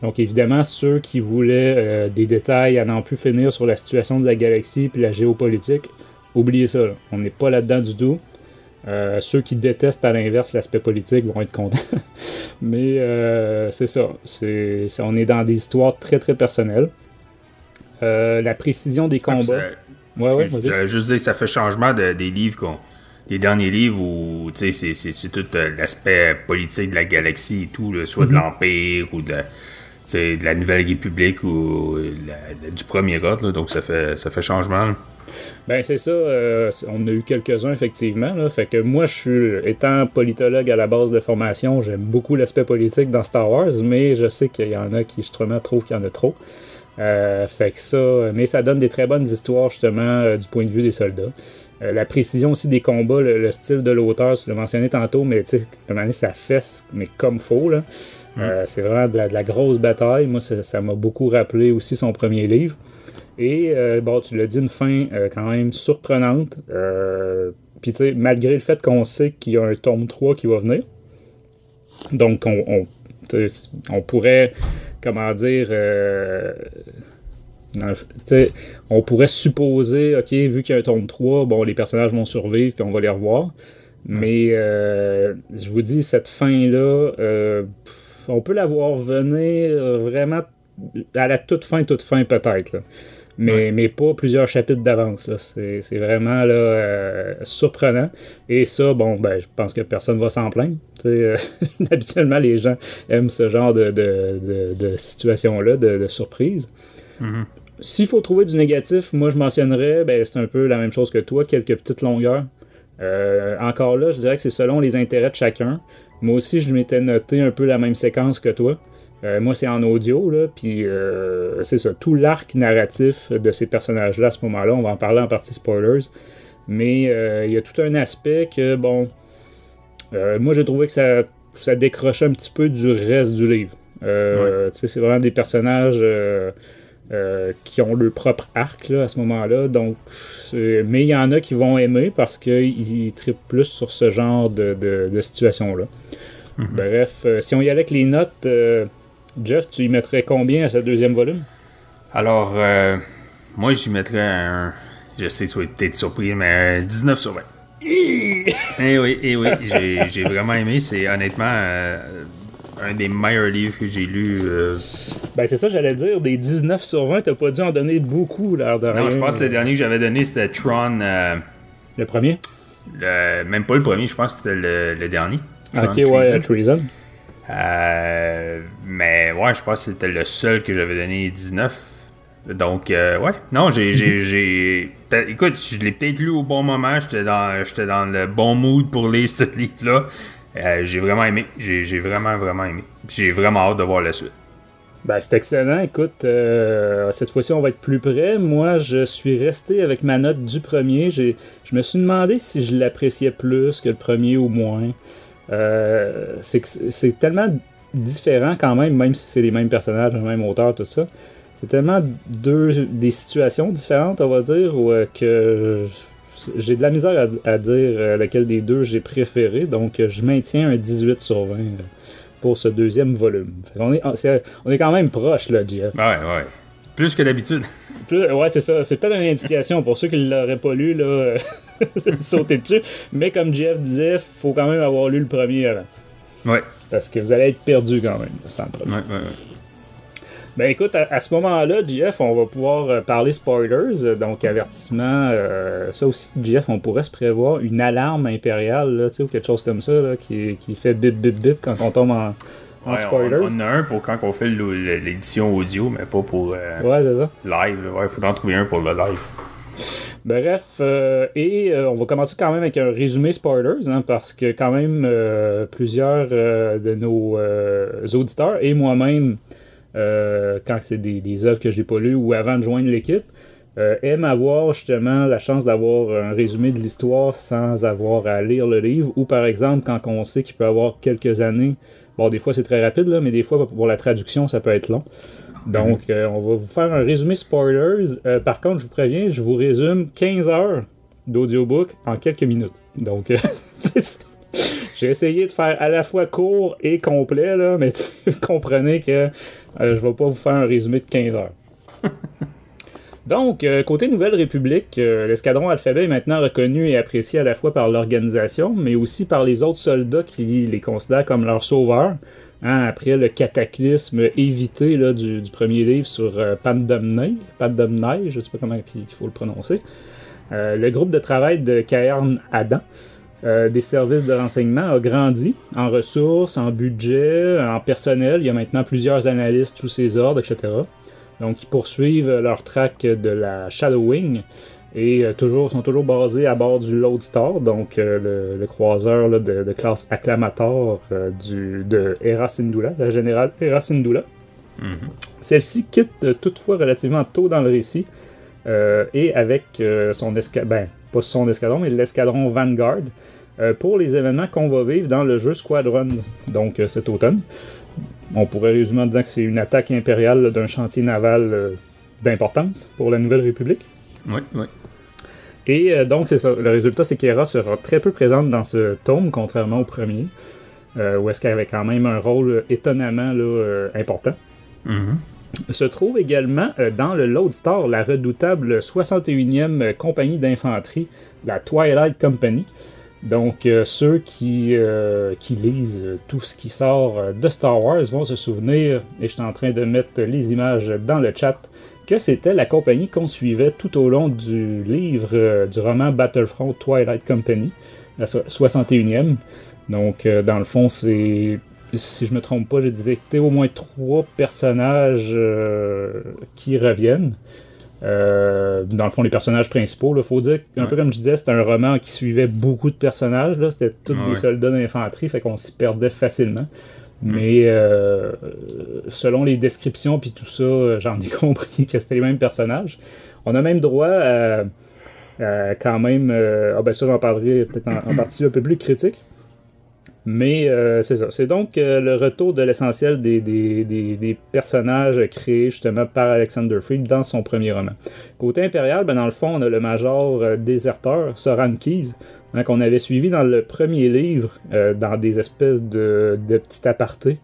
S2: Donc évidemment, ceux qui voulaient des détails à n'en plus finir sur la situation de la galaxie et la géopolitique, oubliez ça, là. On n'est pas là-dedans du tout. Ceux qui détestent à l'inverse l'aspect politique vont être contents. Mais c'est ça. On est dans des histoires très très personnelles. La précision des combats.
S3: J'allais juste dire que ça fait changement des livres des derniers livres où c'est tout l'aspect politique de la galaxie et tout, là, soit de l'Empire ou de la Nouvelle République ou du Premier Ordre. Donc ça fait changement. Là.
S2: Ben c'est ça, on a eu quelques-uns effectivement, là, fait que moi étant politologue à la base de formation, j'aime beaucoup l'aspect politique dans Star Wars, mais je sais qu'il y en a qui justement trouvent qu'il y en a trop. Fait que ça, mais ça donne des très bonnes histoires justement du point de vue des soldats. La précision aussi des combats, le style de l'auteur, tu l'as mentionné tantôt, mais tu sais, à un moment donné, ça fesse, mais comme faux, là. C'est vraiment de la grosse bataille. Moi, ça m'a beaucoup rappelé aussi son premier livre. Et, bon, tu l'as dit, une fin quand même surprenante. Puis, tu sais, malgré le fait qu'on sait qu'il y a un tome 3 qui va venir, donc on pourrait, comment dire... on pourrait supposer, ok, vu qu'il y a un tome 3, bon, les personnages vont survivre puis on va les revoir. Mais je vous dis, cette fin-là, on peut la voir venir vraiment à la toute fin peut-être. Là. Mais pas plusieurs chapitres d'avance. Là. C'est vraiment là, surprenant. Et ça, bon, ben, je pense que personne va s'en plaindre. Habituellement, les gens aiment ce genre de situation-là, de surprise. Mm-hmm. S'il faut trouver du négatif, moi je mentionnerais, ben, c'est un peu la même chose que toi, quelques petites longueurs. Encore là, je dirais que c'est selon les intérêts de chacun. Moi aussi, je m'étais noté un peu la même séquence que toi. Moi, c'est en audio, là, puis c'est ça, tout l'arc narratif de ces personnages-là à ce moment-là, on va en parler en partie spoilers, mais il y a tout un aspect que, bon, moi j'ai trouvé que ça décrochait un petit peu du reste du livre. C'est vraiment des personnages... qui ont leur propre arc là, à ce moment-là. Donc, mais il y en a qui vont aimer parce qu'ils trippent plus sur ce genre de situation-là. Mm-hmm. Bref, si on y allait avec les notes, Jeff, tu y mettrais combien à ce deuxième volume?
S3: Alors, moi, j'y mettrais un... Je sais que tu vas être peut-être surpris, mais 19 sur 20. Eh oui, j'ai vraiment aimé. C'est honnêtement... un des meilleurs livres que j'ai lu.
S2: Ben c'est ça, j'allais dire, des 19 sur 20, t'as pas dû en donner beaucoup, l'air de rien.
S3: Non, je pense que le dernier que j'avais donné, c'était Tron.
S2: Le premier?
S3: Même pas le premier, je pense que c'était le dernier.
S2: Tron, ok, ouais, Treason.
S3: Mais ouais, je pense que c'était le seul que j'avais donné 19. Donc, ouais. Non, écoute, je l'ai peut-être lu au bon moment, j'étais dans le bon mood pour lire ce livre-là. J'ai vraiment aimé. J'ai vraiment aimé. J'ai vraiment hâte de voir la suite.
S2: Ben, c'est excellent. Écoute, cette fois-ci, on va être plus près. Moi, je suis resté avec ma note du premier. Je me suis demandé si je l'appréciais plus que le premier ou moins. C'est tellement différent quand même si c'est les mêmes personnages, le même auteur, tout ça. C'est tellement des situations différentes, on va dire, que... J'ai de la misère à dire lequel des deux j'ai préféré, donc je maintiens un 18 sur 20 pour ce deuxième volume. On est quand même proche, là, Jeff.
S3: Ouais. Plus que d'habitude.
S2: Ouais, c'est ça. C'est peut-être une indication pour ceux qui ne l'auraient pas lu, là, sauter dessus. Mais comme Jeff disait, faut quand même avoir lu le premier avant.
S3: Ouais.
S2: Parce que vous allez être perdu quand même, sans le problème.
S3: Ouais.
S2: Ben écoute, à ce moment-là, Jeff, on va pouvoir parler spoilers, donc avertissement, ça aussi, Jeff, on pourrait se prévoir une alarme impériale, là, ou quelque chose comme ça, là, qui fait bip bip bip quand on tombe en spoilers.
S3: On en a un pour quand on fait l'édition audio, mais pas pour
S2: ouais, c'est ça.
S3: Live. Ouais, il faudra en trouver un pour le live.
S2: Bref, on va commencer quand même avec un résumé spoilers, hein, parce que quand même plusieurs de nos auditeurs et moi-même, quand c'est des œuvres que j'ai pas lues ou avant de joindre l'équipe, aiment avoir justement la chance d'avoir un résumé de l'histoire sans avoir à lire le livre, ou par exemple quand on sait qu'il peut avoir quelques années, bon des fois c'est très rapide là, mais des fois pour la traduction ça peut être long. Donc on va vous faire un résumé spoilers. Par contre je vous préviens, je vous résume 15 heures d'audiobook en quelques minutes. Donc j'ai essayé de faire à la fois court et complet, là, mais comprenez que je ne vais pas vous faire un résumé de 15 heures. Donc, côté Nouvelle République, l'escadron Alphabet est maintenant reconnu et apprécié à la fois par l'organisation, mais aussi par les autres soldats qui les considèrent comme leurs sauveurs, hein, après le cataclysme évité là, du premier livre sur Pandemnai, je ne sais pas comment il faut le prononcer. Le groupe de travail de Caern Adam, des services de renseignement, a grandi en ressources, en budget, en personnel. Il y a maintenant plusieurs analystes sous ses ordres, etc. Donc, ils poursuivent leur track de la Shadowwing et sont toujours basés à bord du Lodestar, donc le croiseur là, de classe Acclamator de Hera Syndulla, la générale Hera Syndulla. Mm-hmm. Celle-ci quitte toutefois relativement tôt dans le récit et avec son pas son escadron, mais l'escadron Vanguard, pour les événements qu'on va vivre dans le jeu Squadrons, donc cet automne. On pourrait résumer en disant que c'est une attaque impériale là, d'un chantier naval d'importance pour la Nouvelle République.
S3: Oui, oui.
S2: Et donc, c'est ça. Le résultat, c'est qu'Hera sera très peu présente dans ce tome, contrairement au premier, où est-ce qu'elle avait quand même un rôle étonnamment là, important. Se trouve également dans le Lodestar la redoutable 61e compagnie d'infanterie, la Twilight Company. Donc, ceux qui lisent tout ce qui sort de Star Wars vont se souvenir, et je suis en train de mettre les images dans le chat, que c'était la compagnie qu'on suivait tout au long du livre du roman Battlefront Twilight Company, la 61e. Donc, dans le fond, c'est, si je me trompe pas, j'ai détecté au moins 3 personnages qui reviennent. Dans le fond, les personnages principaux, il faut dire, un peu comme je disais, c'était un roman qui suivait beaucoup de personnages, là, c'était tous des soldats d'infanterie, fait qu'on s'y perdait facilement. Mais selon les descriptions puis tout ça, j'en ai compris que c'était les mêmes personnages. On a même droit à quand même... ça, j'en parlerai peut-être en partie un peu plus critique. Mais c'est ça. C'est donc le retour de l'essentiel des personnages créés justement par Alexander Freed dans son premier roman. Côté impérial, dans le fond, on a le major déserteur, Soran Keyes, qu'on avait suivi dans le premier livre, dans des espèces de petits apartés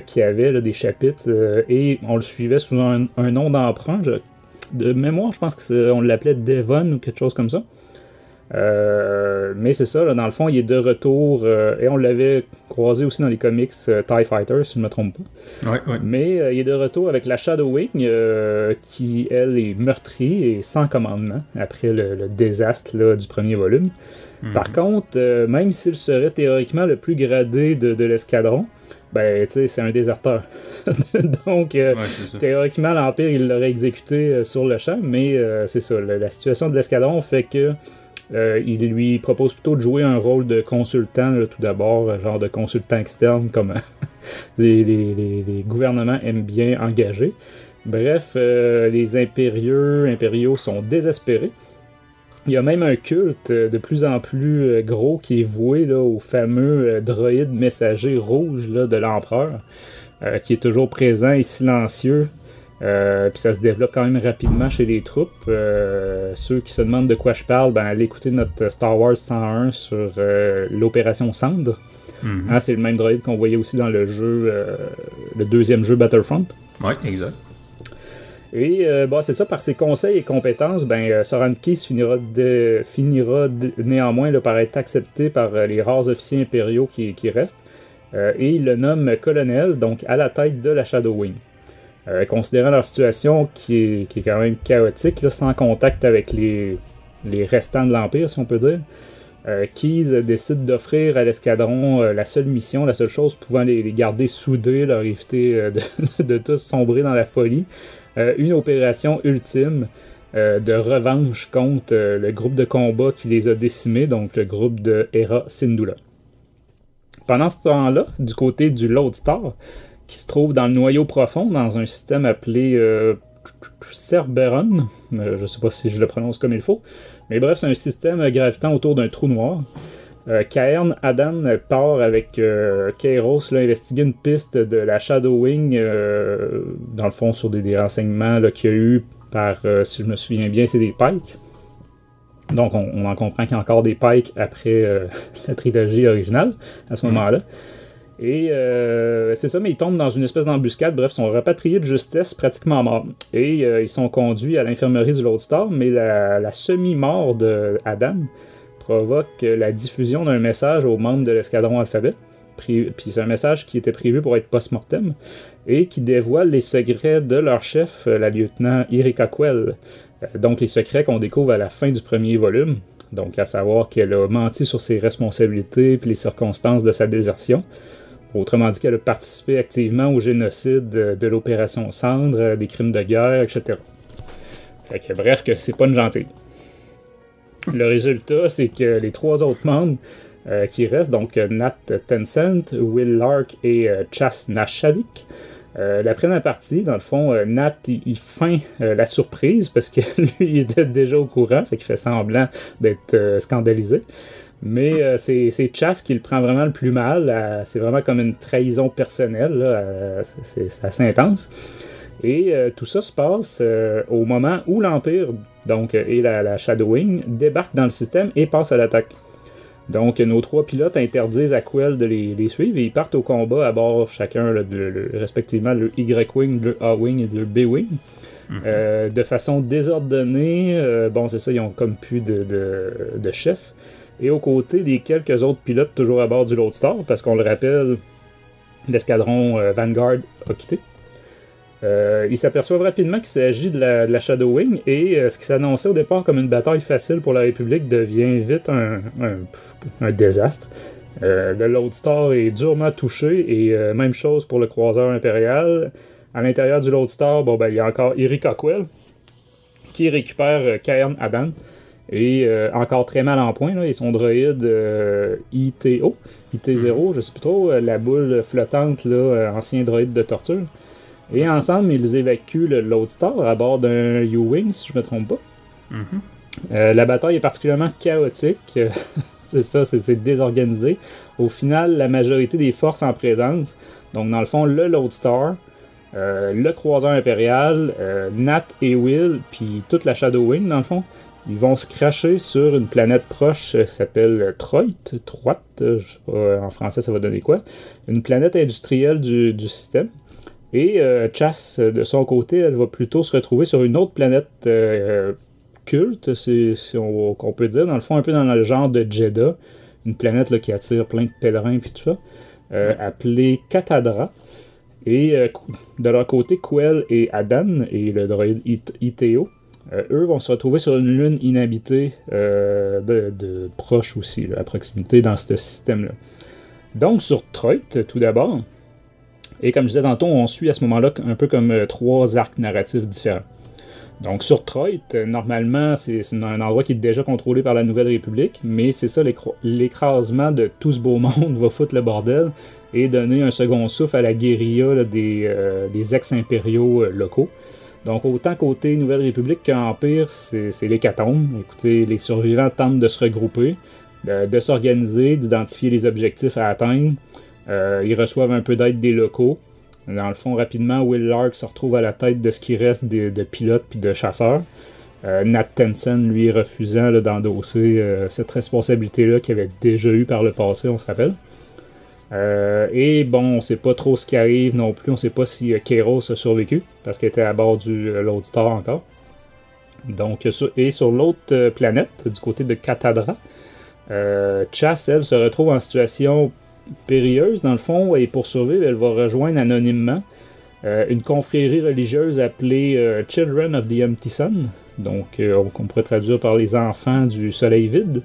S2: qui avaient là, des chapitres, et on le suivait sous un nom d'emprunt. De mémoire, je pense qu'on l'appelait Devon ou quelque chose comme ça. Mais c'est ça, là, dans le fond, il est de retour, et on l'avait croisé aussi dans les comics TIE Fighter, si je ne me trompe pas.
S3: Ouais.
S2: Mais il est de retour avec la Shadow Wing, qui, elle, est meurtrie et sans commandement, après le désastre là, du premier volume. Par contre, même s'il serait théoriquement le plus gradé de l'escadron, ben, tu sais, c'est un déserteur. Donc, théoriquement, l'Empire, il l'aurait exécuté sur le champ, mais c'est ça, la situation de l'escadron fait que il lui propose plutôt de jouer un rôle de consultant, là, tout d'abord, genre de consultant externe, comme les gouvernements aiment bien engager. Bref, les impériaux sont désespérés. Il y a même un culte de plus en plus gros qui est voué là, au fameux droïde messager rouge là, de l'empereur, qui est toujours présent et silencieux. Puis ça se développe quand même rapidement chez les troupes. Ceux qui se demandent de quoi je parle, allez écouter notre Star Wars 101 sur l'opération Cendre. C'est le même droïde qu'on voyait aussi dans le jeu, le deuxième jeu Battlefront.
S3: Oui, exact.
S2: Et c'est ça, par ses conseils et compétences, Soran Keyes finira néanmoins là, par être accepté par les rares officiers impériaux qui restent. Et il le nomme colonel, donc à la tête de la Shadow Wing. Considérant leur situation qui est quand même chaotique, là, sans contact avec les restants de l'Empire, si on peut dire, Keyes décide d'offrir à l'escadron la seule mission, la seule chose pouvant les garder soudés, leur éviter de tous sombrer dans la folie, une opération ultime de revanche contre le groupe de combat qui les a décimés, donc le groupe de Hera Syndulla. Pendant ce temps-là, du côté du Lodestar, qui se trouve dans le noyau profond, dans un système appelé Cerberon. Je ne sais pas si je le prononce comme il faut. Mais bref, c'est un système gravitant autour d'un trou noir. Caern Adan part avec Kairos là, investiguer une piste de la Shadow Wing, dans le fond, sur des renseignements là, qu'il y a eu par, si je me souviens bien, c'est des Pikes. Donc, on en comprend qu'il y a encore des Pikes après la trilogie originale, à ce moment-là. Et c'est ça, mais ils tombent dans une espèce d'embuscade. Bref, ils sont rapatriés de justesse, pratiquement morts. Et ils sont conduits à l'infirmerie du Lodestar, mais la semi-mort d'Adan provoque la diffusion d'un message aux membres de l'escadron Alphabet. Puis c'est un message qui était prévu pour être post-mortem et qui dévoile les secrets de leur chef, la lieutenant Irika Quell. Donc les secrets qu'on découvre à la fin du premier volume. Donc à savoir qu'elle a menti sur ses responsabilités puis les circonstances de sa désertion. Autrement dit qu'elle a participé activement au génocide de l'opération Cendre, des crimes de guerre, etc. Fait que, bref, que c'est pas une gentille. Le résultat, c'est que les 3 autres membres qui restent, donc Nat Tencent, Will Lark et Chas Nashadik, La première partie, dans le fond, Nat, il feint la surprise parce que lui, il était déjà au courant, fait qu'il fait semblant d'être scandalisé. Mais c'est Chas qui le prend vraiment le plus mal. C'est vraiment comme une trahison personnelle. Là, c'est assez intense. Et tout ça se passe au moment où l'Empire donc, et la Shadowwing débarquent dans le système et passent à l'attaque. Donc, nos 3 pilotes interdisent à Quell de les suivre et ils partent au combat à bord chacun, là, respectivement, le Y-Wing, le A-Wing et le B-Wing. De façon désordonnée. Bon, c'est ça, ils ont comme plus de chef. Et aux côtés des quelques autres pilotes toujours à bord du Lodestar, parce qu'on le rappelle, l'escadron Vanguard a quitté. Ils s'aperçoivent rapidement qu'il s'agit de la Shadowwing et ce qui s'annonçait au départ comme une bataille facile pour la République devient vite un désastre. Le Lodestar est durement touché et même chose pour le croiseur impérial. À l'intérieur du Lodestar, bon, ben, il y a encore Yrica Quell qui récupère Cairn Adan et encore très mal en point là, et son droïde IT0, je sais plus trop, la boule flottante, là, ancien droïde de torture. Et ensemble, ils évacuent le Lodestar à bord d'un U-Wing, si je me trompe pas. La bataille est particulièrement chaotique. C'est ça, c'est désorganisé. Au final, la majorité des forces en présence, donc dans le fond, le Lodestar, le croiseur impérial, Nat et Will, puis toute la Shadowwing, dans le fond, ils vont se cracher sur une planète proche qui s'appelle Troit, je sais pas, en français ça va donner quoi, une planète industrielle du système. Et Chas, de son côté, elle va plutôt se retrouver sur une autre planète culte, qu'on peut dire, dans le fond, un peu dans le genre de Jeddah, une planète là, qui attire plein de pèlerins et tout ça, appelée Catadra. Et de leur côté, Quell et Adan, et le droïde ITO, eux vont se retrouver sur une lune inhabitée de proche aussi, là, à proximité dans ce système-là. Donc, sur Troit, tout d'abord, et comme je disais tantôt, on suit à ce moment-là un peu comme 3 arcs narratifs différents. Donc sur Troit, normalement, c'est un endroit qui est déjà contrôlé par la Nouvelle République, mais c'est ça, l'écrasement de tout ce beau monde va foutre le bordel et donner un second souffle à la guérilla là, des ex-impériaux locaux. Donc autant côté Nouvelle République qu'Empire, c'est l'hécatombe. Écoutez, les survivants tentent de se regrouper, de s'organiser, d'identifier les objectifs à atteindre. Ils reçoivent un peu d'aide des locaux. Dans le fond, rapidement, Will Lark se retrouve à la tête de ce qui reste de pilotes puis de chasseurs. Nat Tensen, lui, refusant là, d'endosser cette responsabilité-là qu'il avait déjà eue par le passé, on se rappelle. Et bon, on sait pas trop ce qui arrive non plus. On sait pas si Kairos a survécu, parce qu'elle était à bord du Lodestar encore. Donc, et sur l'autre planète, du côté de Catadra, Chas, elle, se retrouve en situation périlleuse, dans le fond, et pour survivre, elle va rejoindre anonymement une confrérie religieuse appelée Children of the Empty Sun, donc qu'on pourrait traduire par les enfants du soleil vide.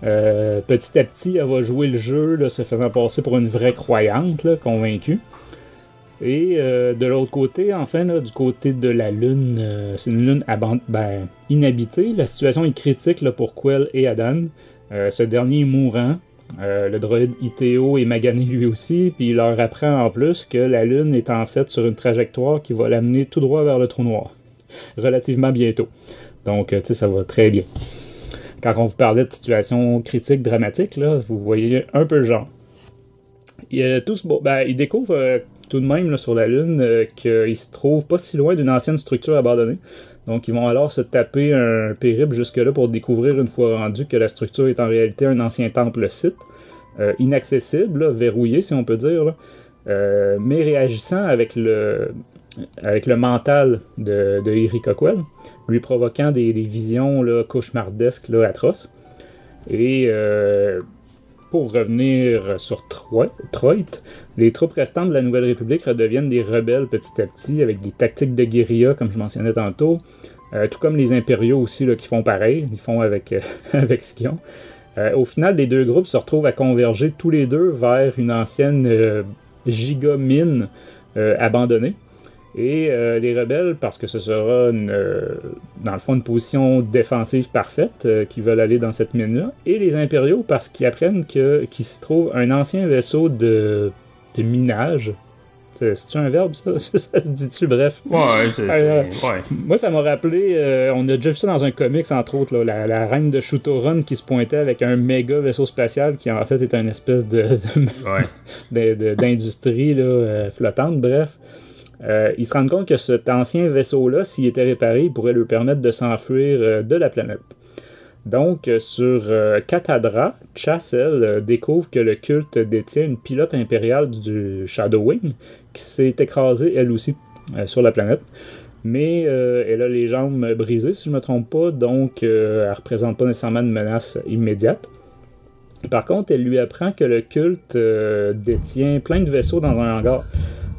S2: Petit à petit, elle va jouer le jeu, là, se faisant passer pour une vraie croyante, là, convaincue. Et de l'autre côté, enfin, là, du côté de la Lune, c'est une Lune inhabitée. La situation est critique là, pour Quell et Adan. Ce dernier est mourant. Le droïde ITO est magané lui aussi, puis il leur apprend en plus que la Lune est en fait sur une trajectoire qui va l'amener tout droit vers le trou noir, relativement bientôt. Donc, tu sais, ça va très bien. Quand on vous parlait de situation critique, dramatique, là, vous voyez un peu le genre. Il découvre tout de même là, sur la Lune qu'il se trouve pas si loin d'une ancienne structure abandonnée. Donc, ils vont alors se taper un périple jusque-là pour découvrir, une fois rendu, que la structure est en réalité un ancien temple-site, inaccessible, là, verrouillé, si on peut dire, là, mais réagissant avec le mental de Yrica Quell, lui provoquant des visions là, cauchemardesques, là, atroces. Et pour revenir sur Troit, les troupes restantes de la Nouvelle République redeviennent des rebelles petit à petit, avec des tactiques de guérilla, comme je mentionnais tantôt, tout comme les impériaux aussi, là, qui font pareil, ils font avec, avec ce qu'ils ont. Au final, les deux groupes se retrouvent à converger tous les deux vers une ancienne giga-mine abandonnée. Et les rebelles, parce que ce sera dans le fond une position défensive parfaite, qui veulent aller dans cette mine-là. Et les impériaux, parce qu'ils apprennent qu'il s'y trouve un ancien vaisseau de minage C'est-tu un verbe, ça? Ça se dit-tu? Bref.
S3: Ouais.
S2: Moi, ça m'a rappelé, on a déjà vu ça dans un comics, entre autres, là, la reine de Shootorun qui se pointait avec un méga vaisseau spatial qui, en fait, est une espèce d'industrie là, flottante. Bref. Ils se rendent compte que cet ancien vaisseau-là, s'il était réparé, il pourrait lui permettre de s'enfuir de la planète. Donc, sur Catadra, Chas, elle, découvre que le culte détient une pilote impériale du Shadow Wing qui s'est écrasée, elle aussi, sur la planète. Mais elle a les jambes brisées, si je ne me trompe pas, donc elle ne représente pas nécessairement une menace immédiate. Par contre, elle lui apprend que le culte détient plein de vaisseaux dans un hangar.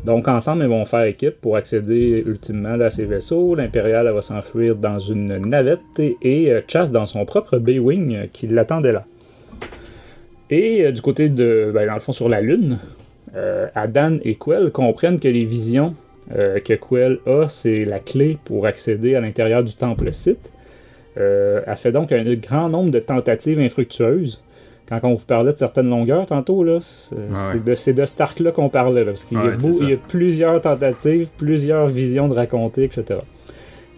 S2: Donc, ensemble, ils vont faire équipe pour accéder ultimement là, à ces vaisseaux. L'Impériale va s'enfuir dans une navette et Chas dans son propre B-Wing qui l'attendait là. Et du côté de, dans le fond, sur la Lune, Adan et Quell comprennent que les visions que Quell a, c'est la clé pour accéder à l'intérieur du temple Sith. Elle fait donc un grand nombre de tentatives infructueuses. Quand on vous parlait de certaines longueurs tantôt, là, c'est de cet arc-là qu'on parlait. Là, parce qu'il y a plusieurs tentatives, plusieurs visions de raconter, etc.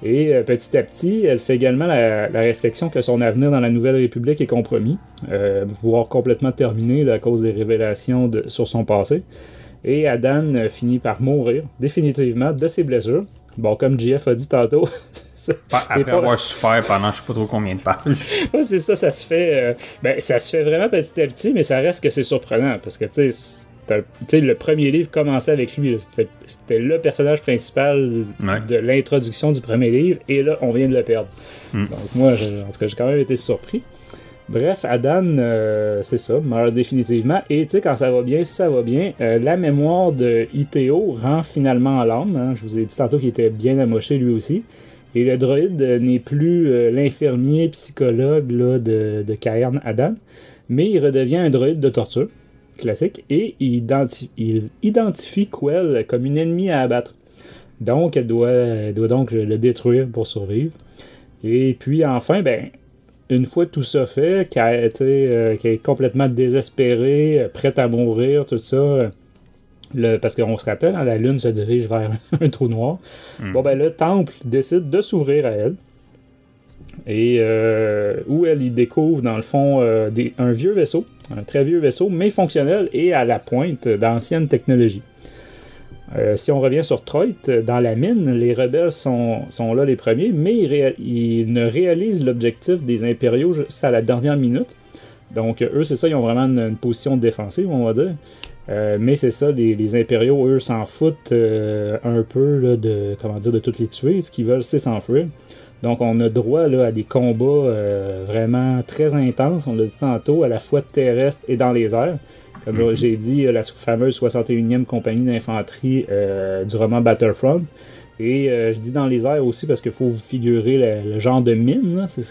S2: Et petit à petit, elle fait également la réflexion que son avenir dans la Nouvelle République est compromis, voire complètement terminé là, à cause des révélations sur son passé. Et Adan finit par mourir définitivement de ses blessures. Bon, comme JF a dit tantôt...
S3: Après avoir souffert pendant je sais pas trop combien de pages.
S2: Ouais, c'est ça, ça se fait vraiment petit à petit, mais ça reste que c'est surprenant, parce que, tu sais, le premier livre commençait avec lui, là, c'était le personnage principal de l'introduction du premier livre, et là, on vient de le perdre. Donc moi, en tout cas, j'ai quand même été surpris. Bref, Adan, c'est ça, meurt définitivement, et tu sais, quand ça va bien, si ça va bien, la mémoire de Iteo rend finalement l'âme, hein. Je vous ai dit tantôt qu'il était bien amoché lui aussi. Et le droïde n'est plus l'infirmier psychologue là, de Caern Adan, mais il redevient un droïde de torture, classique, et il identifie Quell comme une ennemie à abattre. Donc, elle doit donc le détruire pour survivre. Et puis, enfin, une fois tout ça fait, qu'elle est complètement désespérée, prête à mourir, tout ça... parce qu'on se rappelle, la Lune se dirige vers un trou noir. Bon, le temple décide de s'ouvrir à elle. Et où elle y découvre, dans le fond, un vieux vaisseau, un très vieux vaisseau, mais fonctionnel et à la pointe d'anciennes technologies. Si on revient sur Troit, dans la mine, les rebelles sont là les premiers, mais ils ne réalisent l'objectif des impériaux jusqu'à la dernière minute. Donc, eux, c'est ça, ils ont vraiment une position défensive, on va dire. Mais c'est ça, les impériaux, eux, s'en foutent un peu là, de toutes les tuer. Ce qu'ils veulent, c'est s'enfuir. Donc, on a droit là, à des combats vraiment très intenses, on l'a dit tantôt, à la fois terrestre et dans les airs. Comme là, j'ai dit, la fameuse 61e compagnie d'infanterie du roman Battlefront. Et je dis dans les airs aussi parce qu'il faut vous figurer le genre de mine. Là. C'est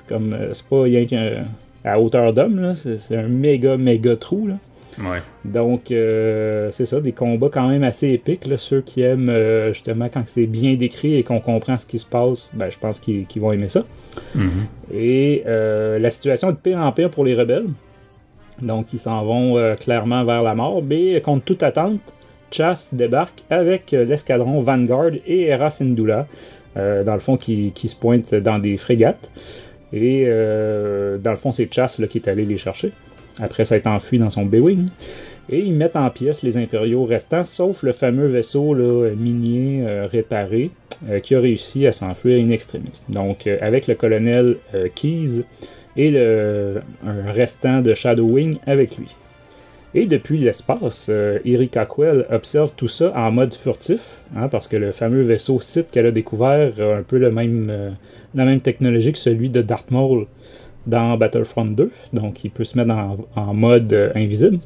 S2: pas rien qu'à hauteur d'homme, là. C'est un méga trou. Là.
S3: Ouais.
S2: Donc, c'est ça, des combats quand même assez épiques. Là. Ceux qui aiment justement quand c'est bien décrit et qu'on comprend ce qui se passe, je pense qu'ils vont aimer ça. Et la situation est de pire en pire pour les rebelles. Donc, ils s'en vont clairement vers la mort. Mais contre toute attente, Chas débarque avec l'escadron Vanguard et Hera Syndulla, dans le fond, qui se pointent dans des frégates. Et dans le fond, c'est Chas là, qui est allé les chercher. Après s'être enfui dans son B-Wing. Et ils mettent en pièces les impériaux restants, sauf le fameux vaisseau là, minier réparé, qui a réussi à s'enfuir in extremis. Donc, avec le colonel Keyes et un restant de Shadow Wing avec lui. Et depuis l'espace, Yrica Quell observe tout ça en mode furtif, hein, parce que le fameux vaisseau Sith qu'elle a découvert a un peu la même technologie que celui de Darth Maul dans Battlefront 2, donc il peut se mettre en mode invisible,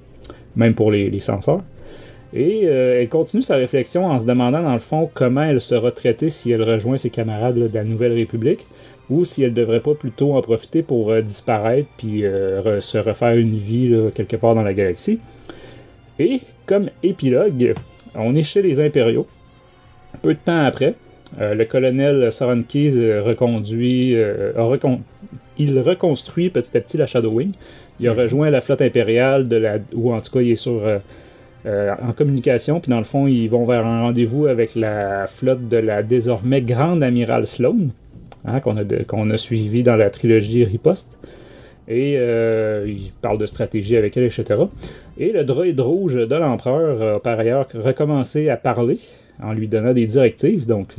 S2: même pour les senseurs. Et elle continue sa réflexion en se demandant dans le fond comment elle sera traitée si elle rejoint ses camarades là, de la Nouvelle République, ou si elle devrait pas plutôt en profiter pour disparaître puis se refaire une vie là, quelque part dans la galaxie. Et comme épilogue, on est chez les Impériaux. Peu de temps après, le colonel Soren Keyes il reconstruit petit à petit la Shadow Wing. Il a rejoint la flotte impériale, ou en tout cas il est sur en communication, puis dans le fond, ils vont vers un rendez-vous avec la flotte de la désormais grande amiral Sloane, hein, qu'on a suivi dans la trilogie Riposte. Et il parle de stratégie avec elle, etc. Et le droïde rouge de l'empereur a par ailleurs recommencé à parler en lui donnant des directives. Donc,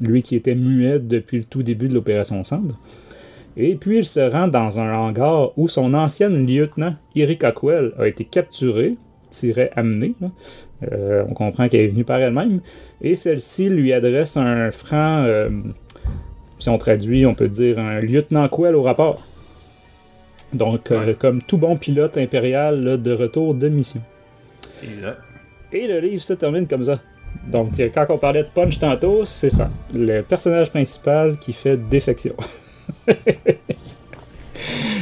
S2: lui qui était muet depuis le tout début de l'opération Cendre. Et puis, il se rend dans un hangar où son ancienne lieutenant, Erik Ockwell, a été capturé, amené. On comprend qu'elle est venue par elle-même. Et celle-ci lui adresse un franc, si on traduit, on peut dire un lieutenant Quell au rapport. Donc, comme tout bon pilote impérial là, de retour de mission.
S3: Exact.
S2: Et le livre se termine comme ça. Donc, quand on parlait de punch tantôt, c'est ça. Le personnage principal qui fait défection.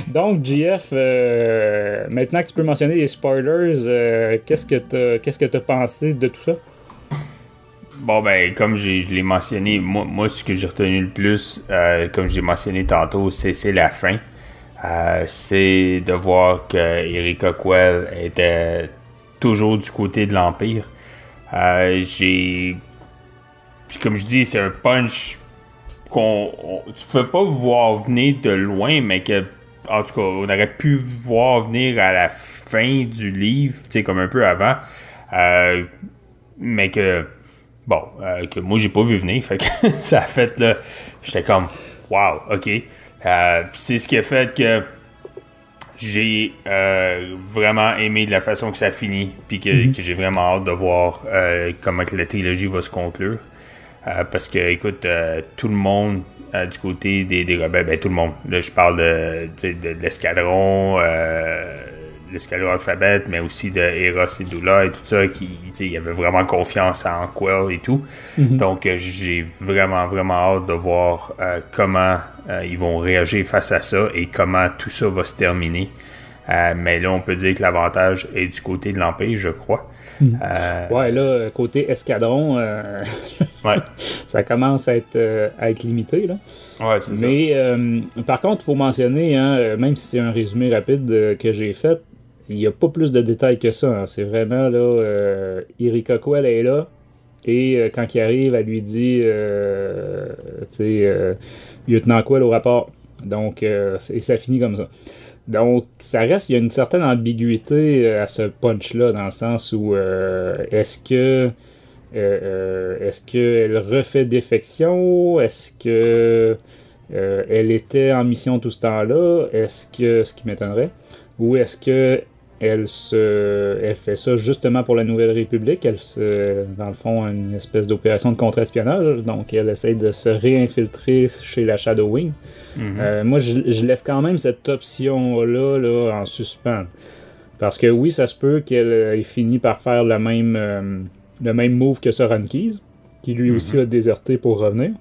S2: Donc, JF, maintenant que tu peux mentionner les spoilers, qu'est-ce que t'as pensé de tout ça?
S3: Bon, ben, comme je l'ai mentionné, moi, ce que j'ai retenu le plus, comme je l'ai mentionné tantôt, c'est la fin. C'est de voir que Erik Ockwell était toujours du côté de l'Empire. Puis comme je dis, c'est un punch tu peux pas voir venir de loin, mais que, en tout cas, on aurait pu voir venir à la fin du livre, tu sais, comme un peu avant. Mais que, bon, que moi, j'ai pas vu venir. Fait que ça a fait, là, j'étais comme, wow, ok. C'est ce qui a fait que j'ai vraiment aimé de la façon que ça finit, puis que j'ai vraiment hâte de voir comment que la trilogie va se conclure. Parce que, écoute, tout le monde du côté des rebelles, ben tout le monde, là je parle de l'escadron, l'escadron alphabet, mais aussi de Eros et Dula et tout ça, il y avait vraiment confiance en Quell et tout. Donc j'ai vraiment hâte de voir comment ils vont réagir face à ça et comment tout ça va se terminer. Mais là, on peut dire que l'avantage est du côté de l'Empire, je crois.
S2: Ouais, là, côté escadron,
S3: ouais.
S2: ça commence à être limité, là.
S3: Ouais, c'est
S2: Mais, par contre, il faut mentionner, hein, même si c'est un résumé rapide que j'ai fait, il n'y a pas plus de détails que ça. Hein. C'est vraiment, là, Erik Ockwell est là, et quand il arrive, elle lui dit, lieutenant Quell au rapport. Donc, et ça finit comme ça. Donc, ça reste, il y a une certaine ambiguïté à ce punch-là, dans le sens où est-ce qu'elle refait défection? Est-ce que elle était en mission tout ce temps-là? Est-ce que, ce qui m'étonnerait, ou est-ce que elle fait ça justement pour la Nouvelle République? Dans le fond, une espèce d'opération de contre-espionnage. Donc, elle essaie de se réinfiltrer chez la Shadow Wing. Moi, je laisse quand même cette option-là là, en suspens. Parce que oui, ça se peut qu'elle ait fini par faire le même move que Soran Keys, qui lui aussi a déserté pour revenir.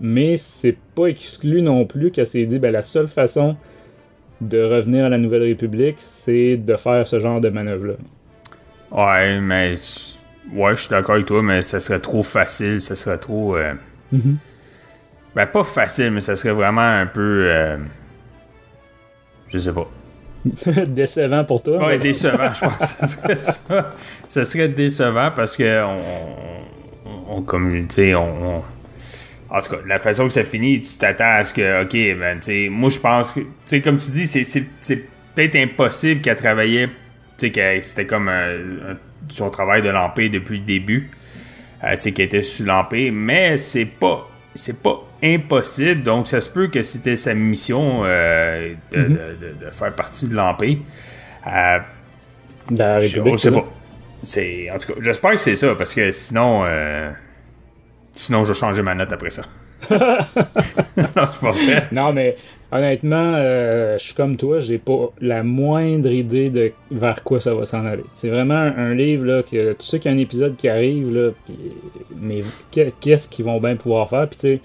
S2: Mais c'est pas exclu non plus qu'elle s'est dit, ben, la seule façon de revenir à la Nouvelle République, c'est de faire ce genre de manœuvre-là.
S3: Ouais, mais... Ouais, je suis d'accord avec toi, mais ça serait trop facile, ça serait trop... Ben, pas facile, mais ça serait vraiment un peu... Je sais pas.
S2: Décevant pour toi.
S3: Ouais, décevant, je pense que ce serait ça. Ça serait décevant parce que comme, tu sais, en tout cas, la façon que ça finit, tu t'attends à ce que, ok, ben, tu sais, moi, je pense que, tu sais, comme tu dis, c'est peut-être impossible qu'elle travaillait, tu sais, que c'était comme son travail de l'Empire depuis le début, tu sais, qu'elle était sous l'Empire, mais c'est pas impossible, donc ça se peut que c'était sa mission de faire partie de l'Empire.
S2: La République,
S3: je sais pas. En tout cas, j'espère que c'est ça, parce que sinon, je vais changer ma note après ça. Non, c'est pas vrai.
S2: Non, mais honnêtement, je suis comme toi, j'ai pas la moindre idée de vers quoi ça va s'en aller. C'est vraiment un livre, là, que tu sais qu'il y a un épisode qui arrive, là, mais qu'est-ce qu'ils vont bien pouvoir faire? Puis tu sais,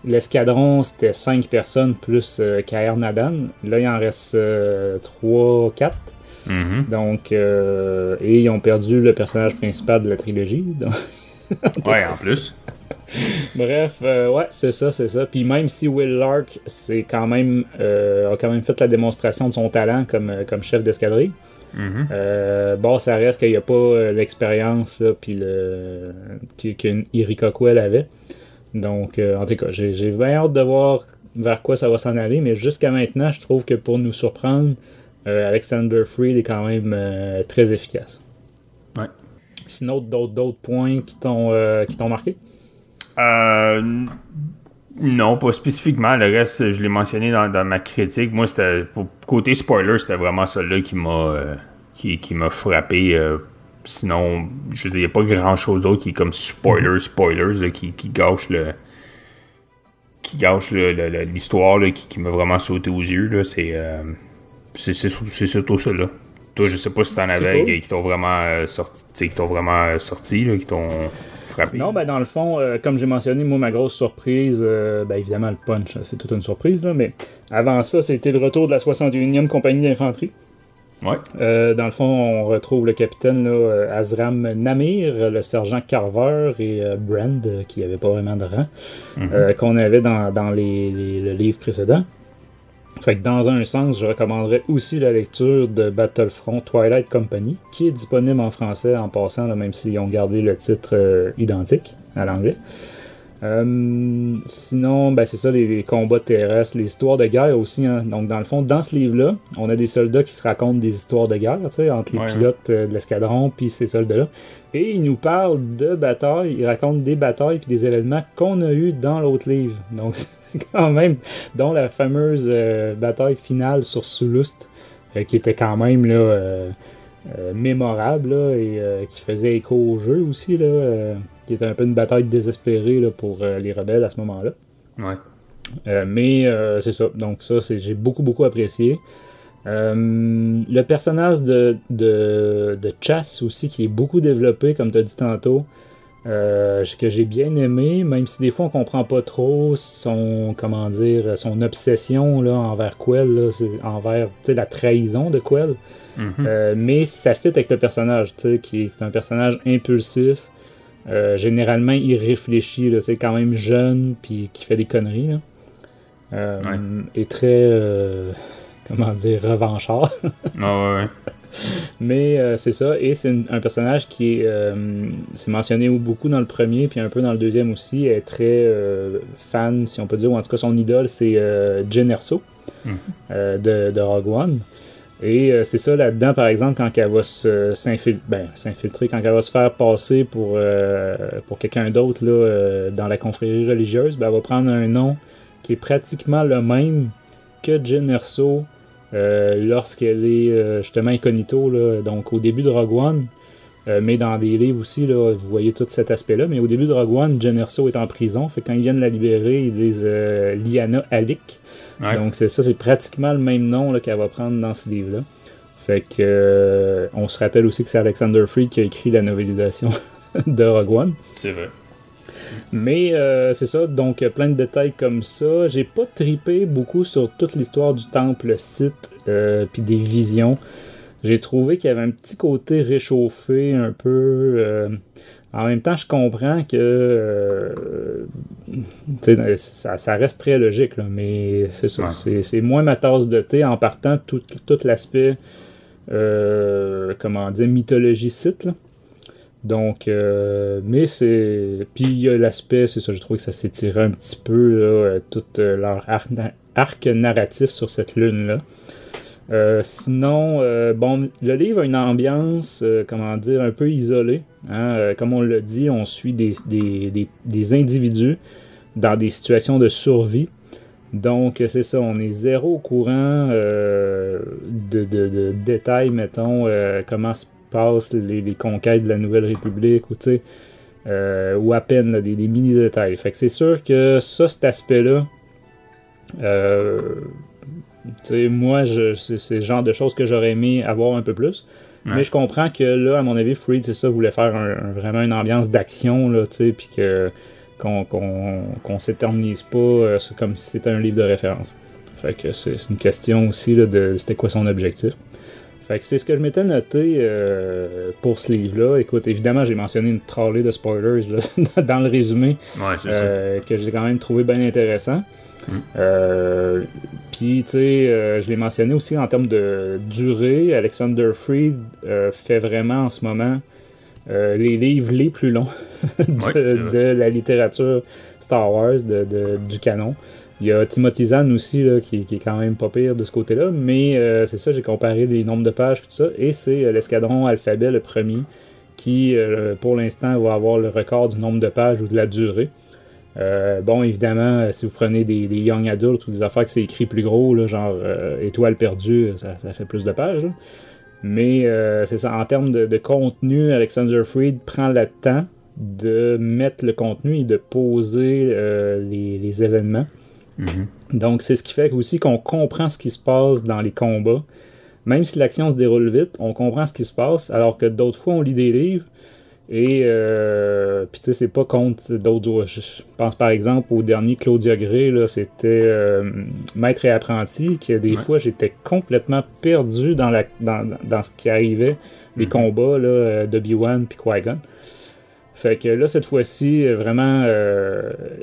S2: l'escadron, c'était 5 personnes plus Kaer Nadan. Là, il en reste 3, 4. Donc, et ils ont perdu le personnage principal de la trilogie. Donc...
S3: ouais, en plus.
S2: Bref, ouais, c'est ça. Puis même si Will Lark a quand même fait la démonstration de son talent comme chef d'escadrille, Bon, ça reste qu'il n'y a pas l'expérience là, puis qu'une Irika Quell avait. Donc, en tout cas, j'ai bien hâte de voir vers quoi ça va s'en aller, mais jusqu'à maintenant, je trouve que pour nous surprendre, Alexander Freed est quand même très efficace.
S3: Ouais.
S2: Sinon, d'autres points qui t'ont marqué?
S3: Non, pas spécifiquement. Le reste, je l'ai mentionné dans ma critique. Moi, pour côté spoiler, c'était vraiment ça-là qui m'a frappé. Sinon, je veux dire, il n'y a pas grand-chose d'autre qui est comme spoilers là, qui gâche l'histoire là, qui m'a vraiment sauté aux yeux. Là. C'est surtout ça. Là. Toi, je sais pas si t'en avais cool. qui t'ont vraiment sorti, là, qui t'ont frappé.
S2: Non, ben dans le fond, comme j'ai mentionné, moi, ma grosse surprise, ben évidemment, le punch, c'est toute une surprise, là, mais avant ça, c'était le retour de la 61e compagnie d'infanterie.
S3: Ouais.
S2: Dans le fond, on retrouve le capitaine là, Azram Namir, le sergent Carver et Brand, qui n'avait pas vraiment de rang, qu'on avait dans le livre précédent. Fait que dans un sens, je recommanderais aussi la lecture de Battlefront Twilight Company, qui est disponible en français en passant, là, même s'ils ont gardé le titre identique à l'anglais. Sinon, ben c'est ça, les combats terrestres, les histoires de guerre aussi. Hein. Donc, dans le fond, dans ce livre-là, on a des soldats qui se racontent des histoires de guerre, tu sais, entre les pilotes de l'escadron puis ces soldats-là. Et ils nous parlent de batailles, ils racontent des batailles puis des événements qu'on a eus dans l'autre livre. Donc, c'est quand même, dont la fameuse bataille finale sur Sulust, qui était quand même là, mémorable là, et qui faisait écho au jeu aussi, là, qui était un peu une bataille désespérée là, pour les rebelles à ce moment-là.
S3: Ouais.
S2: Mais c'est ça. Donc ça, j'ai beaucoup apprécié. Le personnage de Chas aussi, qui est beaucoup développé, comme tu as dit tantôt, que j'ai bien aimé, même si des fois on comprend pas trop son obsession là, envers Quell, là, envers la trahison de Quell. Mais ça fit avec le personnage, qui est un personnage impulsif, généralement irréfléchi, là, quand même jeune, puis qui fait des conneries. Là. Et très, revanchard.
S3: Ouais.
S2: Mais c'est ça, et c'est un personnage qui est, c'est mentionné beaucoup dans le premier, puis un peu dans le deuxième aussi, est très fan, si on peut dire, ou en tout cas son idole, c'est Jyn Erso de Rogue One. Et c'est ça là-dedans, par exemple, quand elle va s'infiltrer, quand elle va se faire passer pour quelqu'un d'autre là, dans la confrérie religieuse, ben, elle va prendre un nom qui est pratiquement le même que Jyn Erso lorsqu'elle est justement incognito, là, donc au début de Rogue One, mais dans des livres aussi, là, vous voyez tout cet aspect-là, mais au début de Rogue One, Jyn Erso est en prison, fait que quand ils viennent la libérer, ils disent Lyanna Alix. Ouais. Donc c'est pratiquement le même nom là, qu'elle va prendre dans ce livre-là. Fait que on se rappelle aussi que c'est Alexander Freed qui a écrit la novélisation de Rogue One.
S3: C'est vrai.
S2: Mais c'est ça, donc plein de détails comme ça. J'ai pas trippé beaucoup sur toute l'histoire du temple Sith puis des visions. J'ai trouvé qu'il y avait un petit côté réchauffé un peu. En même temps, je comprends que ça reste très logique, là, mais c'est ça. Ouais. C'est moins ma tasse de thé en partant tout l'aspect mythologie Sith. Là. Donc, mais c'est. Puis il y a l'aspect, c'est ça, je trouve que ça s'étirait un petit peu, là, tout leur arc narratif sur cette lune-là. Sinon, le livre a une ambiance, un peu isolée. Hein? Comme on l'a dit, on suit des individus dans des situations de survie. Donc, c'est ça, on est zéro au courant de détails, mettons, comment se passent les conquêtes de la Nouvelle République, ou à peine là, des mini-détails. Fait que c'est sûr que ça, cet aspect-là, moi, c'est le genre de choses que j'aurais aimé avoir un peu plus. Ouais. Mais je comprends que là, à mon avis, Freed, c'est ça, voulait faire vraiment une ambiance d'action, là, puis qu'on s'éternise pas comme si c'était un livre de référence. Fait que c'est une question aussi là, de c'était quoi son objectif. Fait que c'est ce que je m'étais noté pour ce livre-là. Écoute, évidemment, j'ai mentionné une trolley de spoilers là, dans le résumé,
S3: ouais, c'est
S2: que j'ai quand même trouvé bien intéressant. Puis, tu sais, je l'ai mentionné aussi en termes de durée. Alexander Freed fait vraiment en ce moment les livres les plus longs de la littérature Star Wars, du canon. Il y a Timothy Zahn aussi, là, qui est quand même pas pire de ce côté-là, mais c'est ça, j'ai comparé les nombres de pages et tout ça, et c'est l'escadron Alphabet, le premier, qui, pour l'instant, va avoir le record du nombre de pages ou de la durée. Bon, évidemment, si vous prenez des young adults ou des affaires que c'est écrit plus gros, là, genre Étoile perdue, ça fait plus de pages. Là. Mais c'est ça, en termes de contenu, Alexander Freed prend le temps de mettre le contenu et de poser les événements. Donc, c'est ce qui fait aussi qu'on comprend ce qui se passe dans les combats. Même si l'action se déroule vite, on comprend ce qui se passe, alors que d'autres fois, on lit des livres et puis tu sais, c'est pas contre d'autres. Je pense par exemple au dernier Claudia Gray, là, c'était Maître et apprenti, que des fois j'étais complètement perdu dans ce qui arrivait, les combats là, d'Obi-Wan puis Qui-Gon. Fait que là, cette fois-ci, vraiment,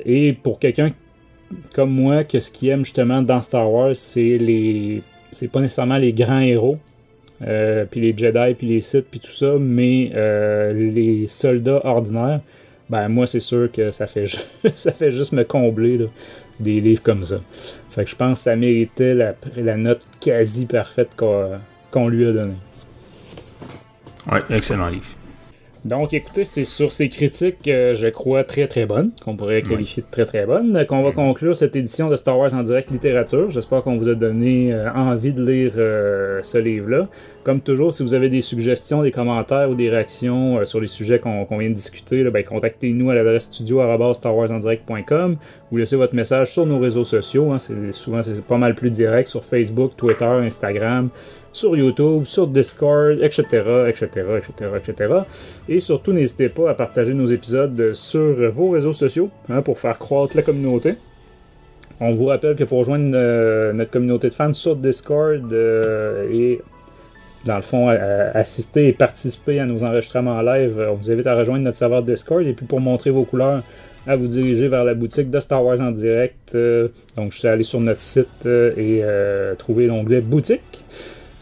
S2: et pour quelqu'un comme moi, que ce qu'il aime justement dans Star Wars, c'est pas nécessairement les grands héros, puis les Jedi, puis les Sith, puis tout ça, mais les soldats ordinaires, ben moi c'est sûr que ça fait juste me combler là, des livres comme ça. Fait que je pense que ça méritait la note quasi parfaite qu'on lui a donnée.
S3: Ouais, excellent livre.
S2: Donc, écoutez, c'est sur ces critiques, je crois, très très bonnes, qu'on pourrait qualifier de très très bonnes, qu'on va conclure cette édition de Star Wars en direct littérature. J'espère qu'on vous a donné envie de lire ce livre-là. Comme toujours, si vous avez des suggestions, des commentaires ou des réactions sur les sujets qu'on vient de discuter, là, ben, contactez-nous à l'adresse studio@starwarsendirect.com ou laissez votre message sur nos réseaux sociaux. Hein. C'est pas mal plus direct sur Facebook, Twitter, Instagram, sur YouTube, sur Discord, etc., etc., etc., etc. Et surtout, n'hésitez pas à partager nos épisodes sur vos réseaux sociaux pour faire croître la communauté. On vous rappelle que pour rejoindre notre communauté de fans sur Discord et dans le fond, assister et participer à nos enregistrements en live, on vous invite à rejoindre notre serveur Discord. Et puis pour montrer vos couleurs, à vous diriger vers la boutique de Star Wars en direct. Donc, je suis allé sur notre site et trouver l'onglet boutique.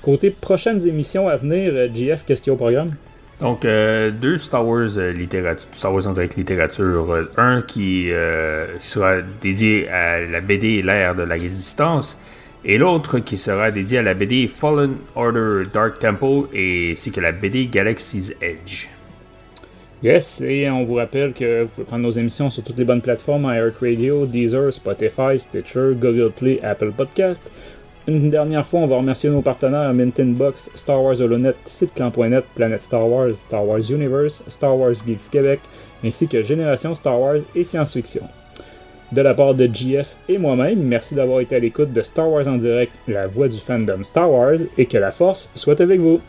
S2: Côté prochaines émissions à venir, JF, qu'est-ce qu'il y a au programme?
S3: Donc, 2 Star Wars Star Wars en direct littérature. Un qui sera dédié à la BD L'ère de la résistance et l'autre qui sera dédié à la BD Fallen Order Dark Temple et ainsi que la BD Galaxy's Edge.
S2: Yes, et on vous rappelle que vous pouvez prendre nos émissions sur toutes les bonnes plateformes, iHeartRadio, Deezer, Spotify, Stitcher, Google Play, Apple Podcast. Une dernière fois, on va remercier nos partenaires Mint in Box, Star Wars Holonet, Siteclan.net, Planète Star Wars, Star Wars Universe, Star Wars Geeks Québec, ainsi que Génération Star Wars et Science-Fiction. De la part de JF et moi-même, merci d'avoir été à l'écoute de Star Wars en direct, la voix du fandom Star Wars, et que la force soit avec vous.